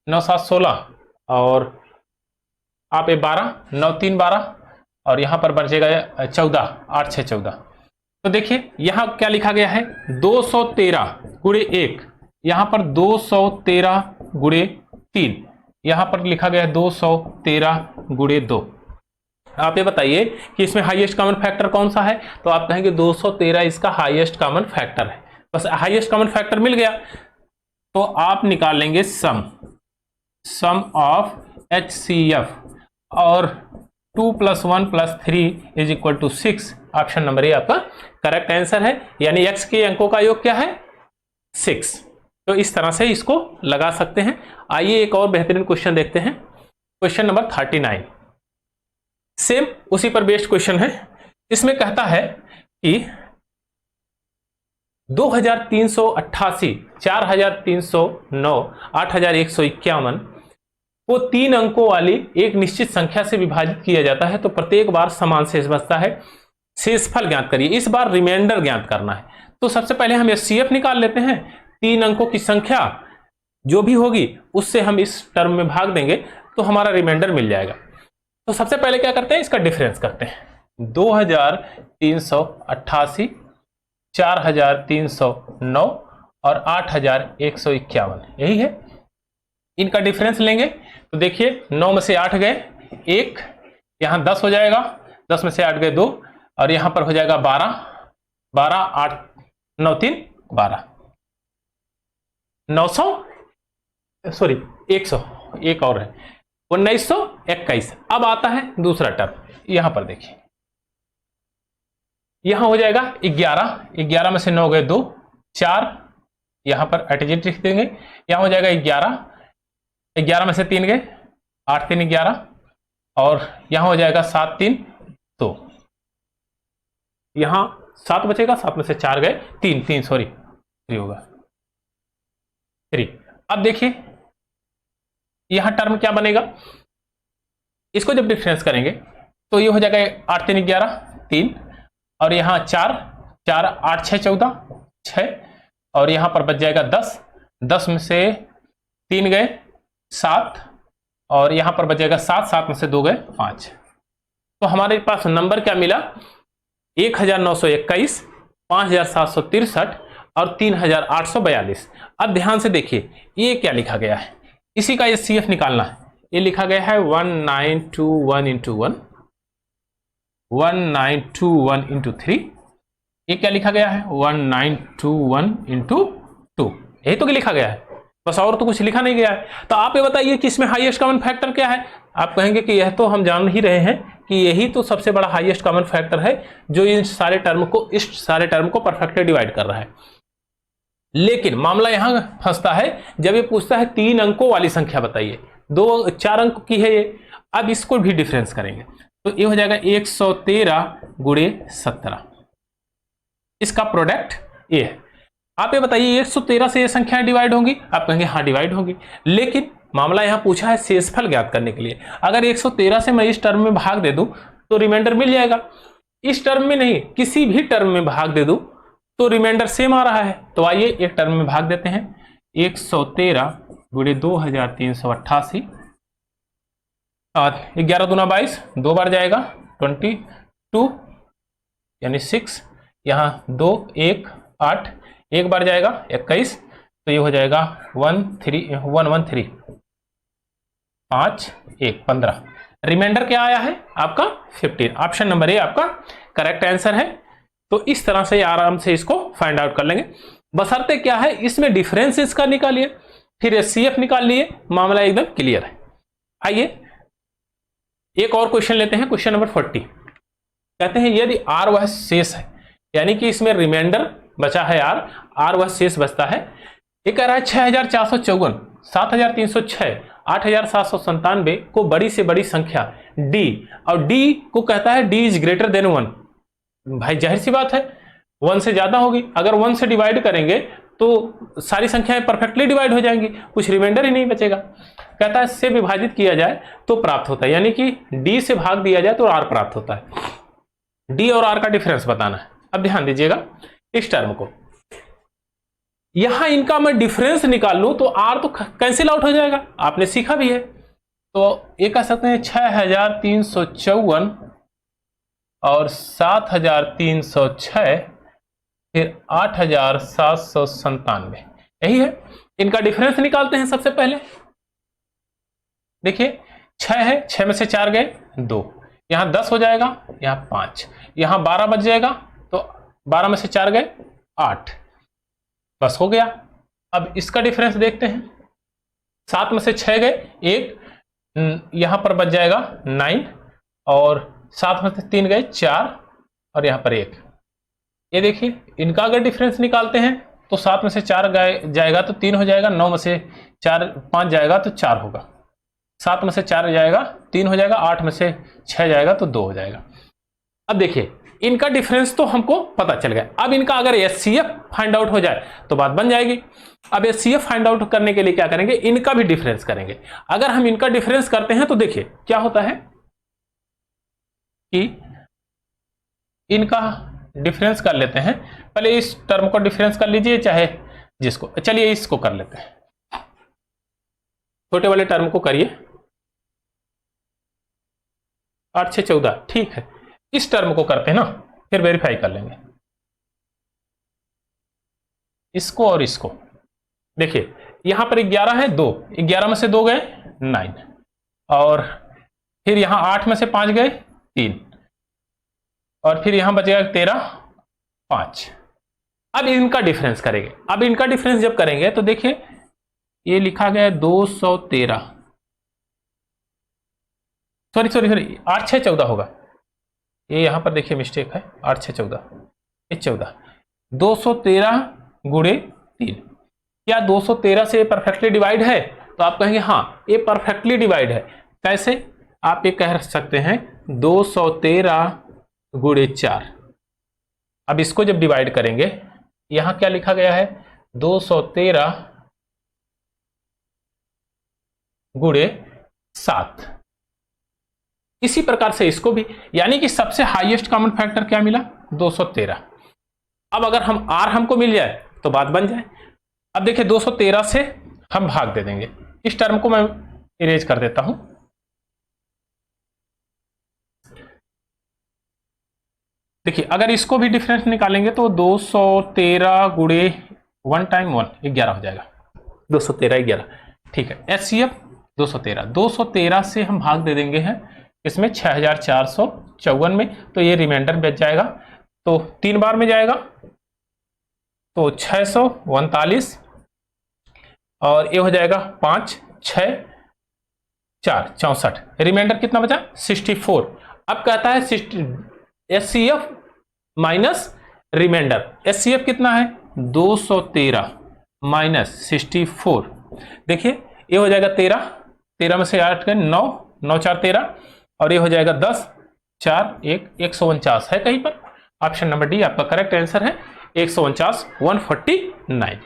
9 7 16 और आप ये 12, 9 3 12 और यहां पर बचेगा 14, 8 6 14। तो देखिए यहां क्या लिखा गया है 213 गुणे 1, यहां पर 213 गुणे 3, यहां पर लिखा गया है 213 गुणे 2। आप ये बताइए कि इसमें हाईएस्ट कॉमन फैक्टर कौन सा है, तो आप कहेंगे 213 इसका हाईएस्ट कॉमन फैक्टर है। बस हाईएस्ट कॉमन फैक्टर मिल गया तो आप निकाल लेंगे सम ऑफ HCF और 2 + 1 + 3 = 6। ऑप्शन नंबर ए आपका करेक्ट आंसर है, यानी x के अंकों का योग क्या है 6। तो इस तरह से इसको लगा सकते हैं। आइए एक और बेहतरीन क्वेश्चन देखते हैं, क्वेश्चन नंबर 39। सेम उसी पर बेस्ड क्वेश्चन है। इसमें कहता है कि 2388, 4309, 8151 को 3 अंकों वाली एक निश्चित संख्या से विभाजित किया जाता है तो प्रत्येक बार समान शेष बचता है। शेषफल ज्ञात करिए। इस बार रिमाइंडर ज्ञात करना है। तो सबसे पहले हम HCF निकाल लेते हैं। 3 अंकों की संख्या जो भी होगी उससे हम इस टर्म में भाग देंगे तो हमारा रिमाइंडर मिल जाएगा। तो सबसे पहले क्या करते हैं, इसका डिफरेंस करते हैं। 2388, 4309 और 8151, यही है। इनका डिफरेंस लेंगे तो देखिए 9 में से 8 गए 1, यहां 10 हो जाएगा, 10 में से 8 गए 2 और यहां पर हो जाएगा 12, 12 8 9 3 12, 900 सॉरी 100, एक और है 1921। अब आता है दूसरा टर्म, यहां पर देखिए यहां हो जाएगा 11, 11 में से 9 गए 2 4, यहां पर एटीजेट लिख देंगे। यहां हो जाएगा 11, 11 में से 3 गए 8 3 11 और यहां हो जाएगा 7 3 2, यहां 7 बचेगा, 7 में से 4 गए 3 3 सॉरी 3 होगा 3। अब देखिए यहां टर्म क्या बनेगा, इसको जब डिफरेंस करेंगे तो ये हो जाएगा 8 3 11 3 और यहां 4 4 8 6 14 6 और यहां पर बच जाएगा 10, 10 में से 3 गए 7 और यहां पर बचेगा 7, 7 में से 2 गए 5। तो हमारे पास नंबर क्या मिला 1921, 5763 और 3842। अब ध्यान से देखिए ये क्या लिखा गया है, इसी का HCF निकालना है। ये लिखा गया है 1921 × 1, 1921 × 3, ये क्या लिखा गया है 1921 × 2, यही तो लिखा गया है, बस और तो कुछ लिखा नहीं गया है। तो आप ये बताइए कि इसमें हाईएस्ट कॉमन फैक्टर क्या है। आप कहेंगे कि यह तो हम जान ही रहे हैं कि यही तो सबसे बड़ा हाईएस्ट कॉमन फैक्टर है जो इस सारे टर्म को परफेक्टली डिवाइड कर रहा है। लेकिन मामला यहां फंसता है जब ये पूछता है 3 अंकों वाली संख्या बताइए, 4 अंक की है ये। अब इसको भी डिफरेंस करेंगे तो ये हो जाएगा 113 गुणे 17, इसका प्रोडक्ट ये है। आप ये बताइए 113 से ये संख्याएं डिवाइड होंगी, आप कहेंगे हाँ डिवाइड होंगी, लेकिन मामला यहां पूछा है शेषफल ज्ञात करने के लिए। अगर 113 से मैं इस टर्म में भाग दे दूं तो रिमाइंडर मिल जाएगा, इस टर्म में नहीं किसी भी टर्म में भाग दे दूं तो रिमाइंडर सेम आ रहा है। तो आइए एक टर्म में भाग देते हैं, 113 गुणे 2388 और 11 दूना 22, 2 बार जाएगा 22 यानी 6, यहाँ 2 1 8, एक बार जाएगा 21, तो ये हो जाएगा 113 5 1 15। रिमाइंडर क्या आया है आपका 15। ऑप्शन नंबर ए आपका करेक्ट आंसर है। तो इस तरह से आराम से इसको फाइंड आउट कर लेंगे। बशर्ते क्या है इसमें डिफरेंस इसका निकालिए, फिर HCF निकाल लिए, मामला एकदम क्लियर है। आइए एक और क्वेश्चन लेते हैं, क्वेश्चन नंबर 40। कहते हैं यदि R वह शेष है, यानी कि इसमें रिमाइंडर बचा है R वह शेष बचता है। ये कह रहा है 6454, 7306, 8797 को बड़ी से बड़ी संख्या D, और D को कहता है D इज ग्रेटर देन 1। भाई जाहिर सी बात है 1 से ज्यादा होगी, अगर 1 से डिवाइड करेंगे तो सारी संख्याएं परफेक्टली डिवाइड हो जाएंगी, कुछ रिमाइंडर ही नहीं बचेगा। कहता है इससे विभाजित किया जाए तो प्राप्त होता है, यानी कि D से भाग दिया जाए तो R प्राप्त होता है। D और R का डिफरेंस बताना है। अब ध्यान दीजिएगा इस टर्म को, यहां इनका मैं डिफरेंस निकाल लूं तो R तो कैंसिल आउट हो जाएगा, आपने सीखा भी है। तो ये कह सकते हैं 6354 और 7306 फिर 8797, यही है। इनका डिफरेंस निकालते हैं सबसे पहले। देखिए 6 है, 6 में से 4 गए 2, यहां 10 हो जाएगा, यहां 5, यहां 12 बच जाएगा, तो 12 में से 4 गए 8, बस हो गया। अब इसका डिफरेंस देखते हैं। 7 में से 6 गए 1, यहां पर बच जाएगा 9, और 7 में से 3 गए 4, और यहां पर 1। ये देखिए इनका अगर डिफरेंस निकालते हैं तो 7 में से 4 जाएगा तो 3 हो जाएगा, 9 में से 5 जाएगा तो 4 होगा, 7 में से 4 जाएगा 3 हो जाएगा, 8 में से 6 जाएगा तो 2 हो जाएगा। अब देखिए इनका डिफरेंस तो हमको पता चल गया। अब इनका अगर एचसीएफ फाइंड आउट हो जाए तो बात बन जाएगी। अब एचसीएफ फाइंड आउट करने के लिए क्या करेंगे, इनका भी डिफरेंस करेंगे। अगर हम इनका डिफरेंस करते हैं तो देखिए क्या होता है कि इनका डिफरेंस कर लेते हैं। पहले इस टर्म को डिफरेंस कर लीजिए, चाहे जिसको, चलिए इसको कर लेते हैं, छोटे वाले टर्म को करिए। 8 6 14, ठीक है। इस टर्म को करते हैं ना, फिर वेरीफाई कर लेंगे इसको और इसको। देखिए यहां पर 11 है 2, 11 में से 2 गए 9, और फिर यहां 8 में से 5 गए 3, और फिर यहां बचेगा 13 5। अब इनका डिफरेंस करेंगे। अब इनका डिफरेंस जब करेंगे तो देखिए ये लिखा गया है 213, सॉरी 8 6 14 होगा, ये यहां पर देखिए मिस्टेक है, 8 6 14, ये 14, 213 गुणे 3। क्या 213 से परफेक्टली डिवाइड है? तो आप कहेंगे हाँ ये परफेक्टली डिवाइड है। कैसे? आप ये कह सकते हैं 213 गुणे 4। अब इसको जब डिवाइड करेंगे, यहां क्या लिखा गया है 213 गुणे 7। इसी प्रकार से इसको भी, यानी कि सबसे हाईएस्ट कॉमन फैक्टर क्या मिला 213। अब अगर हम आर हमको मिल जाए तो बात बन जाए। अब देखिए 213 से हम भाग दे देंगे, इस टर्म को मैं इरेज कर देता हूं। देखिए अगर इसको भी डिफरेंस निकालेंगे तो 213 गुणे 1 टाइम 1 11 हो जाएगा, 213 11, ठीक है। एचसीएफ 213 से हम भाग दे देंगे हैं इसमें 6454 में, तो ये रिमाइंडर बच जाएगा, तो 3 बार में जाएगा तो 639, और ये हो जाएगा 5 6 4 64, रिमाइंडर कितना बचा 64। अब कहता है एचसीएफ माइनस रिमाइंडर, एचसीएफ कितना है 213 माइनस 64। देखिए ये हो जाएगा 13, 13 में से 8 गए 9, 9 4 13, और ये हो जाएगा 10 4 1 149 है कहीं पर। ऑप्शन नंबर डी आपका करेक्ट आंसर है, 149 149।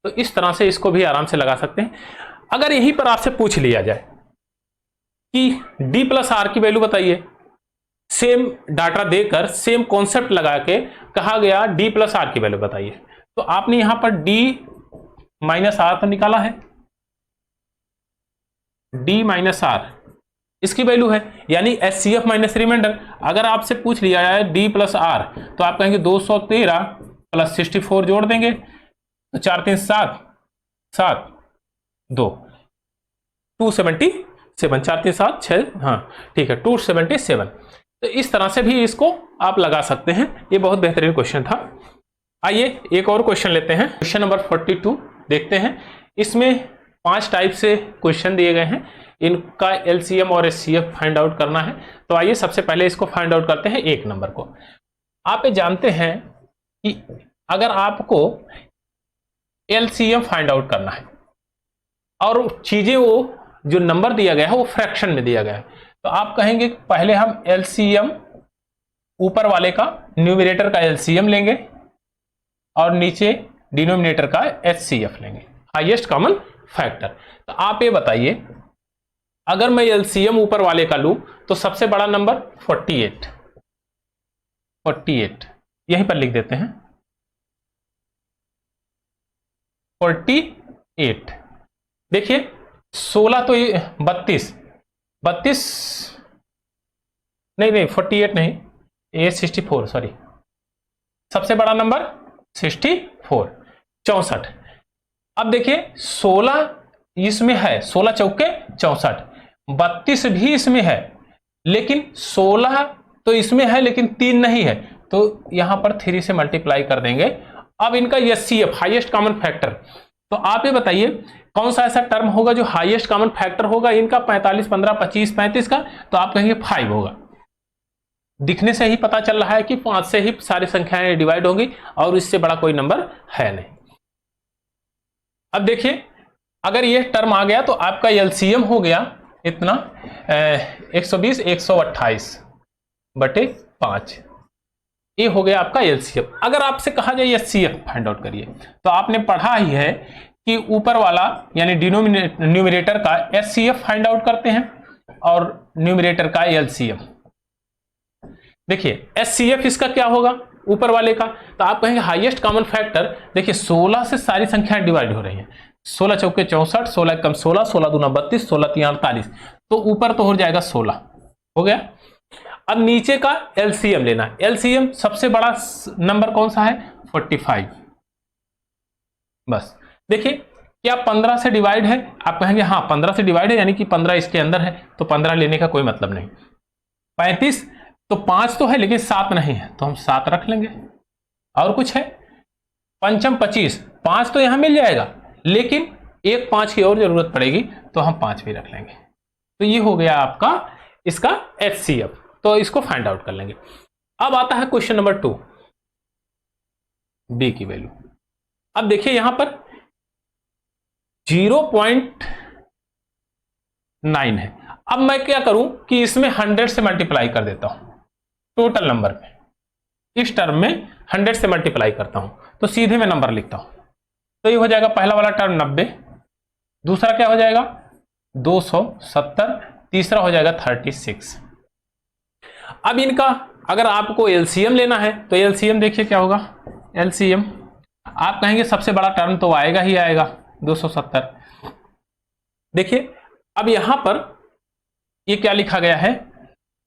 तो इस तरह से इसको भी आराम से लगा सकते हैं। अगर यहीं पर आपसे पूछ लिया जाए कि डी प्लस आर की वैल्यू बताइए, सेम डाटा देकर सेम कॉन्सेप्ट लगा के कहा गया डी प्लस आर की वैल्यू बताइए, तो आपने यहां पर डी माइनस आर तो निकाला है, डी माइनस आर इसकी वैल्यू है, यानी एचसीएफ माइनस रिमाइंडर। अगर आपसे पूछ लिया जाए डी प्लस आर तो आप कहेंगे 213 प्लस 64 जोड़ देंगे, तो 4 3 7 7 2 277, 4 3 7 6, हाँ ठीक है 277। तो इस तरह से भी इसको आप लगा सकते हैं। ये बहुत बेहतरीन क्वेश्चन था। आइए एक और क्वेश्चन लेते हैं, क्वेश्चन नंबर 42 देखते हैं। इसमें 5 टाइप से क्वेश्चन दिए गए हैं, इनका एलसीएम और एचसीएफ फाइंड आउट करना है। तो आइए सबसे पहले इसको फाइंड आउट करते हैं 1 नंबर को। आप ये जानते हैं कि अगर आपको एलसीएम फाइंड आउट करना है और चीजें वो जो नंबर दिया गया है वो फ्रैक्शन में दिया गया है, तो आप कहेंगे पहले हम एलसीएम ऊपर वाले का, न्यूमरेटर का एलसीएम लेंगे और नीचे डिनोमिनेटर का एचसीएफ लेंगे, हाईएस्ट कॉमन फैक्टर। तो आप ये बताइए अगर मैं एलसीएम ऊपर वाले का लूं तो सबसे बड़ा नंबर 48 यहीं पर लिख देते हैं 48। देखिए 16 तो 32, 32 नहीं 48 नहीं, ये 64, सॉरी, सबसे बड़ा नंबर 64, 64। अब देखिए 16 इसमें है, 16 चौके 64, 32 भी इसमें है, लेकिन 16 तो इसमें है लेकिन 3 नहीं है, तो यहां पर 3 से मल्टीप्लाई कर देंगे। अब इनका एचसीएफ हाईएस्ट कॉमन फैक्टर, तो आप ये बताइए कौन सा ऐसा टर्म होगा जो हाईएस्ट कॉमन फैक्टर होगा इनका 45, 15, 25, 35 का, तो आप कहेंगे 5 होगा। दिखने से ही पता चल रहा है कि 5 से ही सारी संख्याएं डिवाइड होंगी और इससे बड़ा कोई नंबर है नहीं। अब देखिए अगर ये टर्म आ गया तो आपका एलसीएम हो गया इतना 120, 128 बटे 5, ये हो गया आपका एलसीएम। अगर आपसे कहा जाए एचसीएफ फाइंड आउट करिए, तो आपने पढ़ा ही है कि ऊपर वाला यानी न्यूमरेटर का एचसीएफ फाइंड आउट करते हैं और न्यूमरेटर का एलसीएम। देखिए एचसीएफ इसका क्या होगा ऊपर वाले का, तो आप कहेंगे हाईएस्ट कॉमन फैक्टर। देखिए 16 से सारी संख्याएं डिवाइड हो रही हैं, 16 चौके 64, 16 कम 16, 16 दूना 32, 16 तीन 48, तो ऊपर तो हो जाएगा 16 हो गया। अब नीचे का एलसीएम लेना, एलसीएम सबसे बड़ा नंबर कौन सा है 45। बस देखिए क्या 15 से डिवाइड है, आप कहेंगे हाँ 15 से डिवाइड है यानी कि 15 इसके अंदर है, तो 15 लेने का कोई मतलब नहीं। 35 तो 5 तो है लेकिन 7 नहीं है, तो हम 7 रख लेंगे। और कुछ है पंचम 25, 5 तो यहां मिल जाएगा लेकिन एक 5 की और जरूरत पड़ेगी, तो हम 5 भी रख लेंगे। तो ये हो गया आपका इसका एचसीएफ, तो इसको फाइंड आउट कर लेंगे। अब आता है क्वेश्चन नंबर 2, बी की वैल्यू। अब देखिए यहां पर 0.9 है। अब मैं क्या करूं कि इसमें 100 से मल्टीप्लाई कर देता हूं, टोटल नंबर में इस टर्म में 100 से मल्टीप्लाई करता हूं, तो सीधे मैं नंबर लिखता हूं। तो ये हो जाएगा पहला वाला टर्म 90, दूसरा क्या हो जाएगा 270, तीसरा हो जाएगा 36। अब इनका अगर आपको एलसीएम लेना है तो एलसीएम देखिए क्या होगा, एलसीएम आप कहेंगे सबसे बड़ा टर्म तो आएगा ही आएगा 270। देखिए अब यहां पर ये क्या लिखा गया है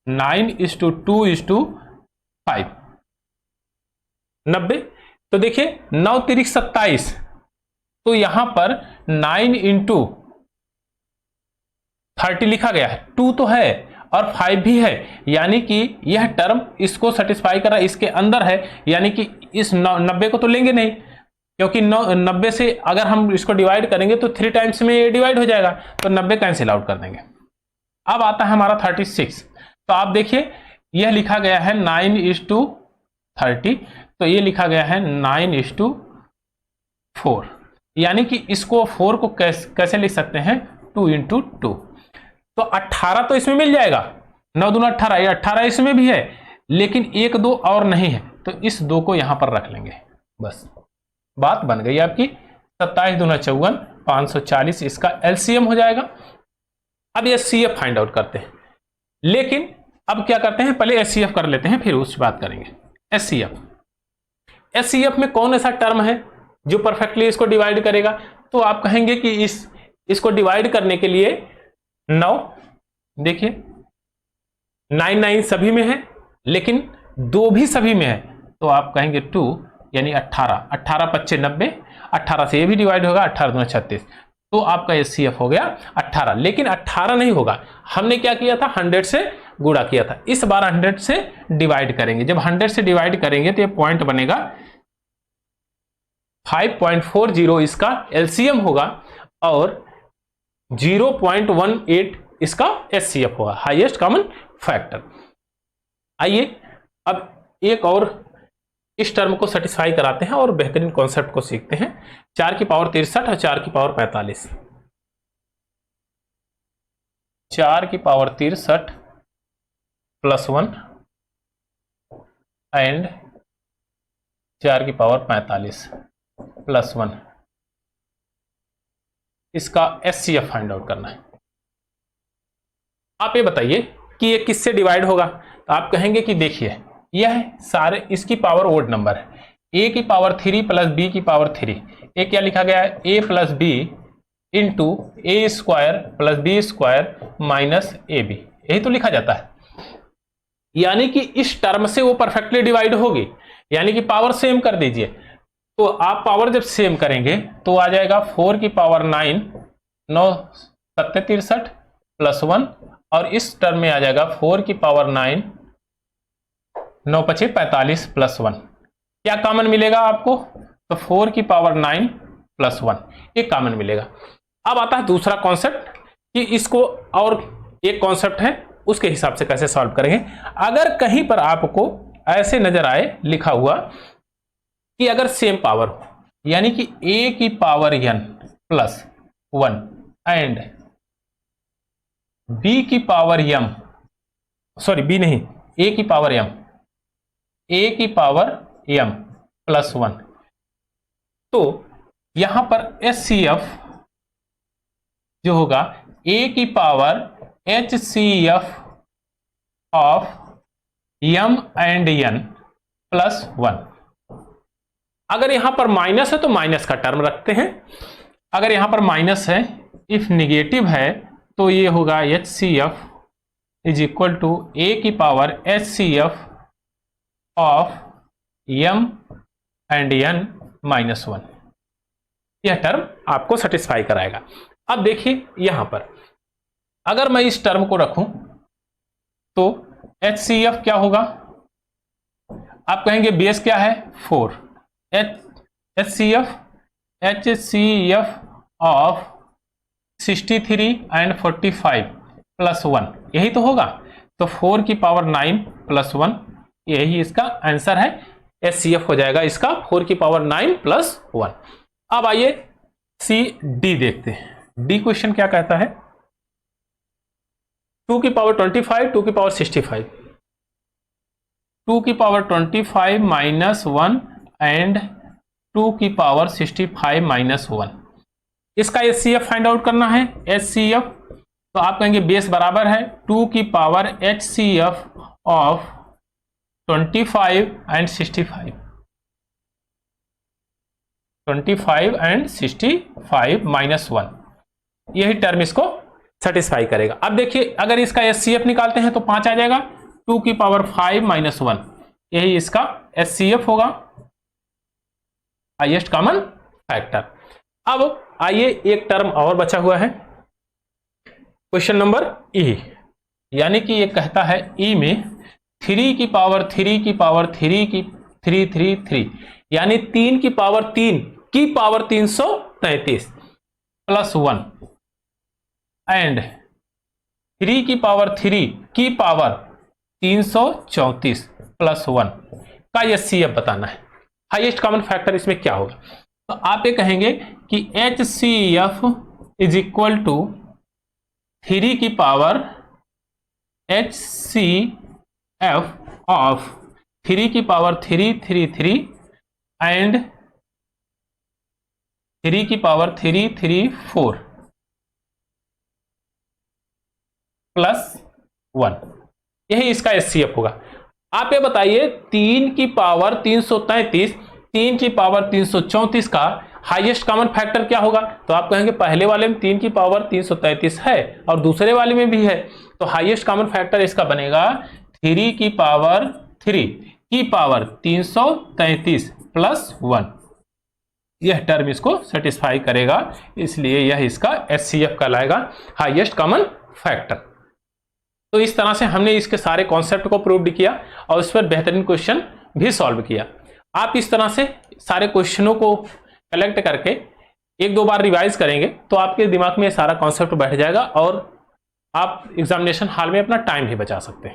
9:2:5, 90। तो देखिए 9 तिरिक 27, तो यहां पर 9 × 30 लिखा गया है, 2 तो है और 5 भी है, यानी कि यह टर्म इसको सेटिस्फाई कर रहा है, इसके अंदर है, यानी कि इस 90 को तो लेंगे नहीं, क्योंकि 90 से अगर हम इसको डिवाइड करेंगे तो 3 टाइम्स में ये डिवाइड हो जाएगा, तो 90 कैंसिल आउट कर देंगे। अब आता है हमारा 36, तो आप देखिए यह लिखा गया है 9:30, तो ये लिखा गया है 9:4, यानी कि इसको 4 को कैसे लिख सकते हैं 2 × 2, तो 18 तो इसमें मिल जाएगा, 9 दूना 18, ये 18 इसमें भी है लेकिन 1 2 और नहीं है, तो इस 2 को यहां पर रख लेंगे, बस बात बन गई आपकी। 27 दूना 54, 540 इसका एलसीएम हो जाएगा। अब ये एचसीएफ फाइंड आउट करते हैं, लेकिन अब क्या करते हैं पहले एचसीएफ कर लेते हैं फिर उस बात करेंगे। एचसीएफ में कौन ऐसा टर्म है जो परफेक्टली इसको डिवाइड करेगा, तो आप कहेंगे कि इसको डिवाइड करने के लिए 9, देखिए 9 सभी में है लेकिन 2 भी सभी में है, तो आप कहेंगे 2 यानी 18, 18 25 90, 18 से ये भी डिवाइड होगा, 18 दूना 36, तो आपका एचसीएफ हो गया 18। लेकिन 18 नहीं होगा, हमने क्या किया था 100 से गुणा किया था, इस बार 100 से डिवाइड करेंगे। जब 100 से डिवाइड करेंगे तो ये पॉइंट बनेगा 5.40 इसका एलसीएम होगा और 0.18 इसका एचसीएफ होगा, हाईएस्ट कॉमन फैक्टर। आइए अब एक और इस टर्म को सेटिस्फाई कराते हैं और बेहतरीन कॉन्सेप्ट को सीखते हैं। 4 की पावर 63 और 4 की पावर 45, 4 की पावर 63 +1 एंड 4 की पावर 45 +1, इसका एचसीएफ फाइंड आउट करना है। आप ये बताइए कि ये किससे डिवाइड होगा, तो आप कहेंगे कि देखिए यह सारे इसकी पावर ओड नंबर है, a की पावर 3 + b की पावर 3, ये क्या लिखा गया है a + b into a square plus b square minus a b, यही तो लिखा जाता है। यानी कि इस टर्म से वो परफेक्टली डिवाइड होगी, यानी कि पावर सेम कर दीजिए। तो आप पावर जब सेम करेंगे तो आ जाएगा 4 की पावर 9, 9 7 63 प्लस 1, और इस टर्म में आ जाएगा 4 की पावर 9, 9 5 45 प्लस 1। क्या कॉमन मिलेगा आपको? तो 4 की पावर 9 प्लस 1, ये कॉमन मिलेगा। अब आता है दूसरा कॉन्सेप्ट कि इसको, और एक कॉन्सेप्ट है उसके हिसाब से कैसे सॉल्व करेंगे। अगर कहीं पर आपको ऐसे नजर आए लिखा हुआ कि अगर सेम पावर हो, यानी कि a की power n plus 1 and b की पावर m, सॉरी b नहीं, a की पावर m, a की पावर m प्लस 1, तो यहां पर HCF जो होगा a की power HCF of m and n plus 1। अगर यहां पर माइनस है तो माइनस का टर्म रखते हैं, अगर यहां पर माइनस है, इफ निगेटिव है तो ये होगा HCF is equal to a की power HCF of m and n minus 1। यह टर्म आपको सेटिस्फाई कराएगा। अब देखिए यहां पर अगर मैं इस टर्म को रखूं तो HCF क्या होगा? आप कहेंगे बेस क्या है? 4, HCF ऑफ 63 एंड 45 प्लस 1, यही तो होगा। तो 4 की पावर 9 प्लस 1, यही इसका आंसर है। HCF हो जाएगा इसका 4 की पावर 9 प्लस 1। अब आइए सी डी देखते हैं। डी क्वेश्चन क्या कहता है? 2 की पावर 25, 2 की पावर 65, 2 की पावर 25 माइनस 1 एंड 2 की पावर 65 माइनस 1। इसका HCF फाइंड आउट करना है। HCF तो आप कहेंगे बेस बराबर है 2 की power HCF of 25 and 65, 25 and 65 minus 1, यही टर्म इसको सेटिस्फाई करेगा। अब देखिए अगर इसका HCF निकालते हैं तो 5 आ जाएगा, 2 की पावर 5 माइनस 1, यही इसका HCF होगा, हाईएस्ट कॉमन फैक्टर। अब आइए एक टर्म और बचा हुआ है, क्वेश्चन नंबर ई, यानी कि ये कहता है ई में 3 की पावर 3 की पावर 3 की 333, यानी 3 की पावर 3 की पावर 333 प्लस 1 एंड 3 की पावर 3 की पावर 334 प्लस 1 का HCF बताना है। हाईएस्ट कॉमन फैक्टर इसमें क्या होगा? तो आप ये कहेंगे कि HCF इज इक्वल टू 3 की पावर HCF ऑफ 3 की पावर 333 एंड 3 की पावर 334 प्लस 1, यही इसका HCF होगा। आप ये बताइए 3 की पावर 333, 3 की पावर 334 का हाईएस्ट कॉमन फैक्टर क्या होगा? तो आप कहेंगे पहले वाले में 3 की पावर 333 है और दूसरे वाले में भी है, तो हाईएस्ट कॉमन फैक्टर इसका बनेगा 3 की पावर 3 की पावर 333 प्लस 1। यह टर्म इसको सेटिस्फाई करेगा, इसलिए यह इसका HCF कहलाएगा, हाईएस्ट कॉमन फैक्टर। तो इस तरह से हमने इसके सारे कॉन्सेप्ट को प्रूव किया और उस पर बेहतरीन क्वेश्चन भी सॉल्व किया। आप इस तरह से सारे क्वेश्चनों को कलेक्ट करके 1-2 बार रिवाइज करेंगे तो आपके दिमाग में सारा कॉन्सेप्ट बैठ जाएगा और आप एग्जामिनेशन हॉल में अपना टाइम भी बचा सकते हैं।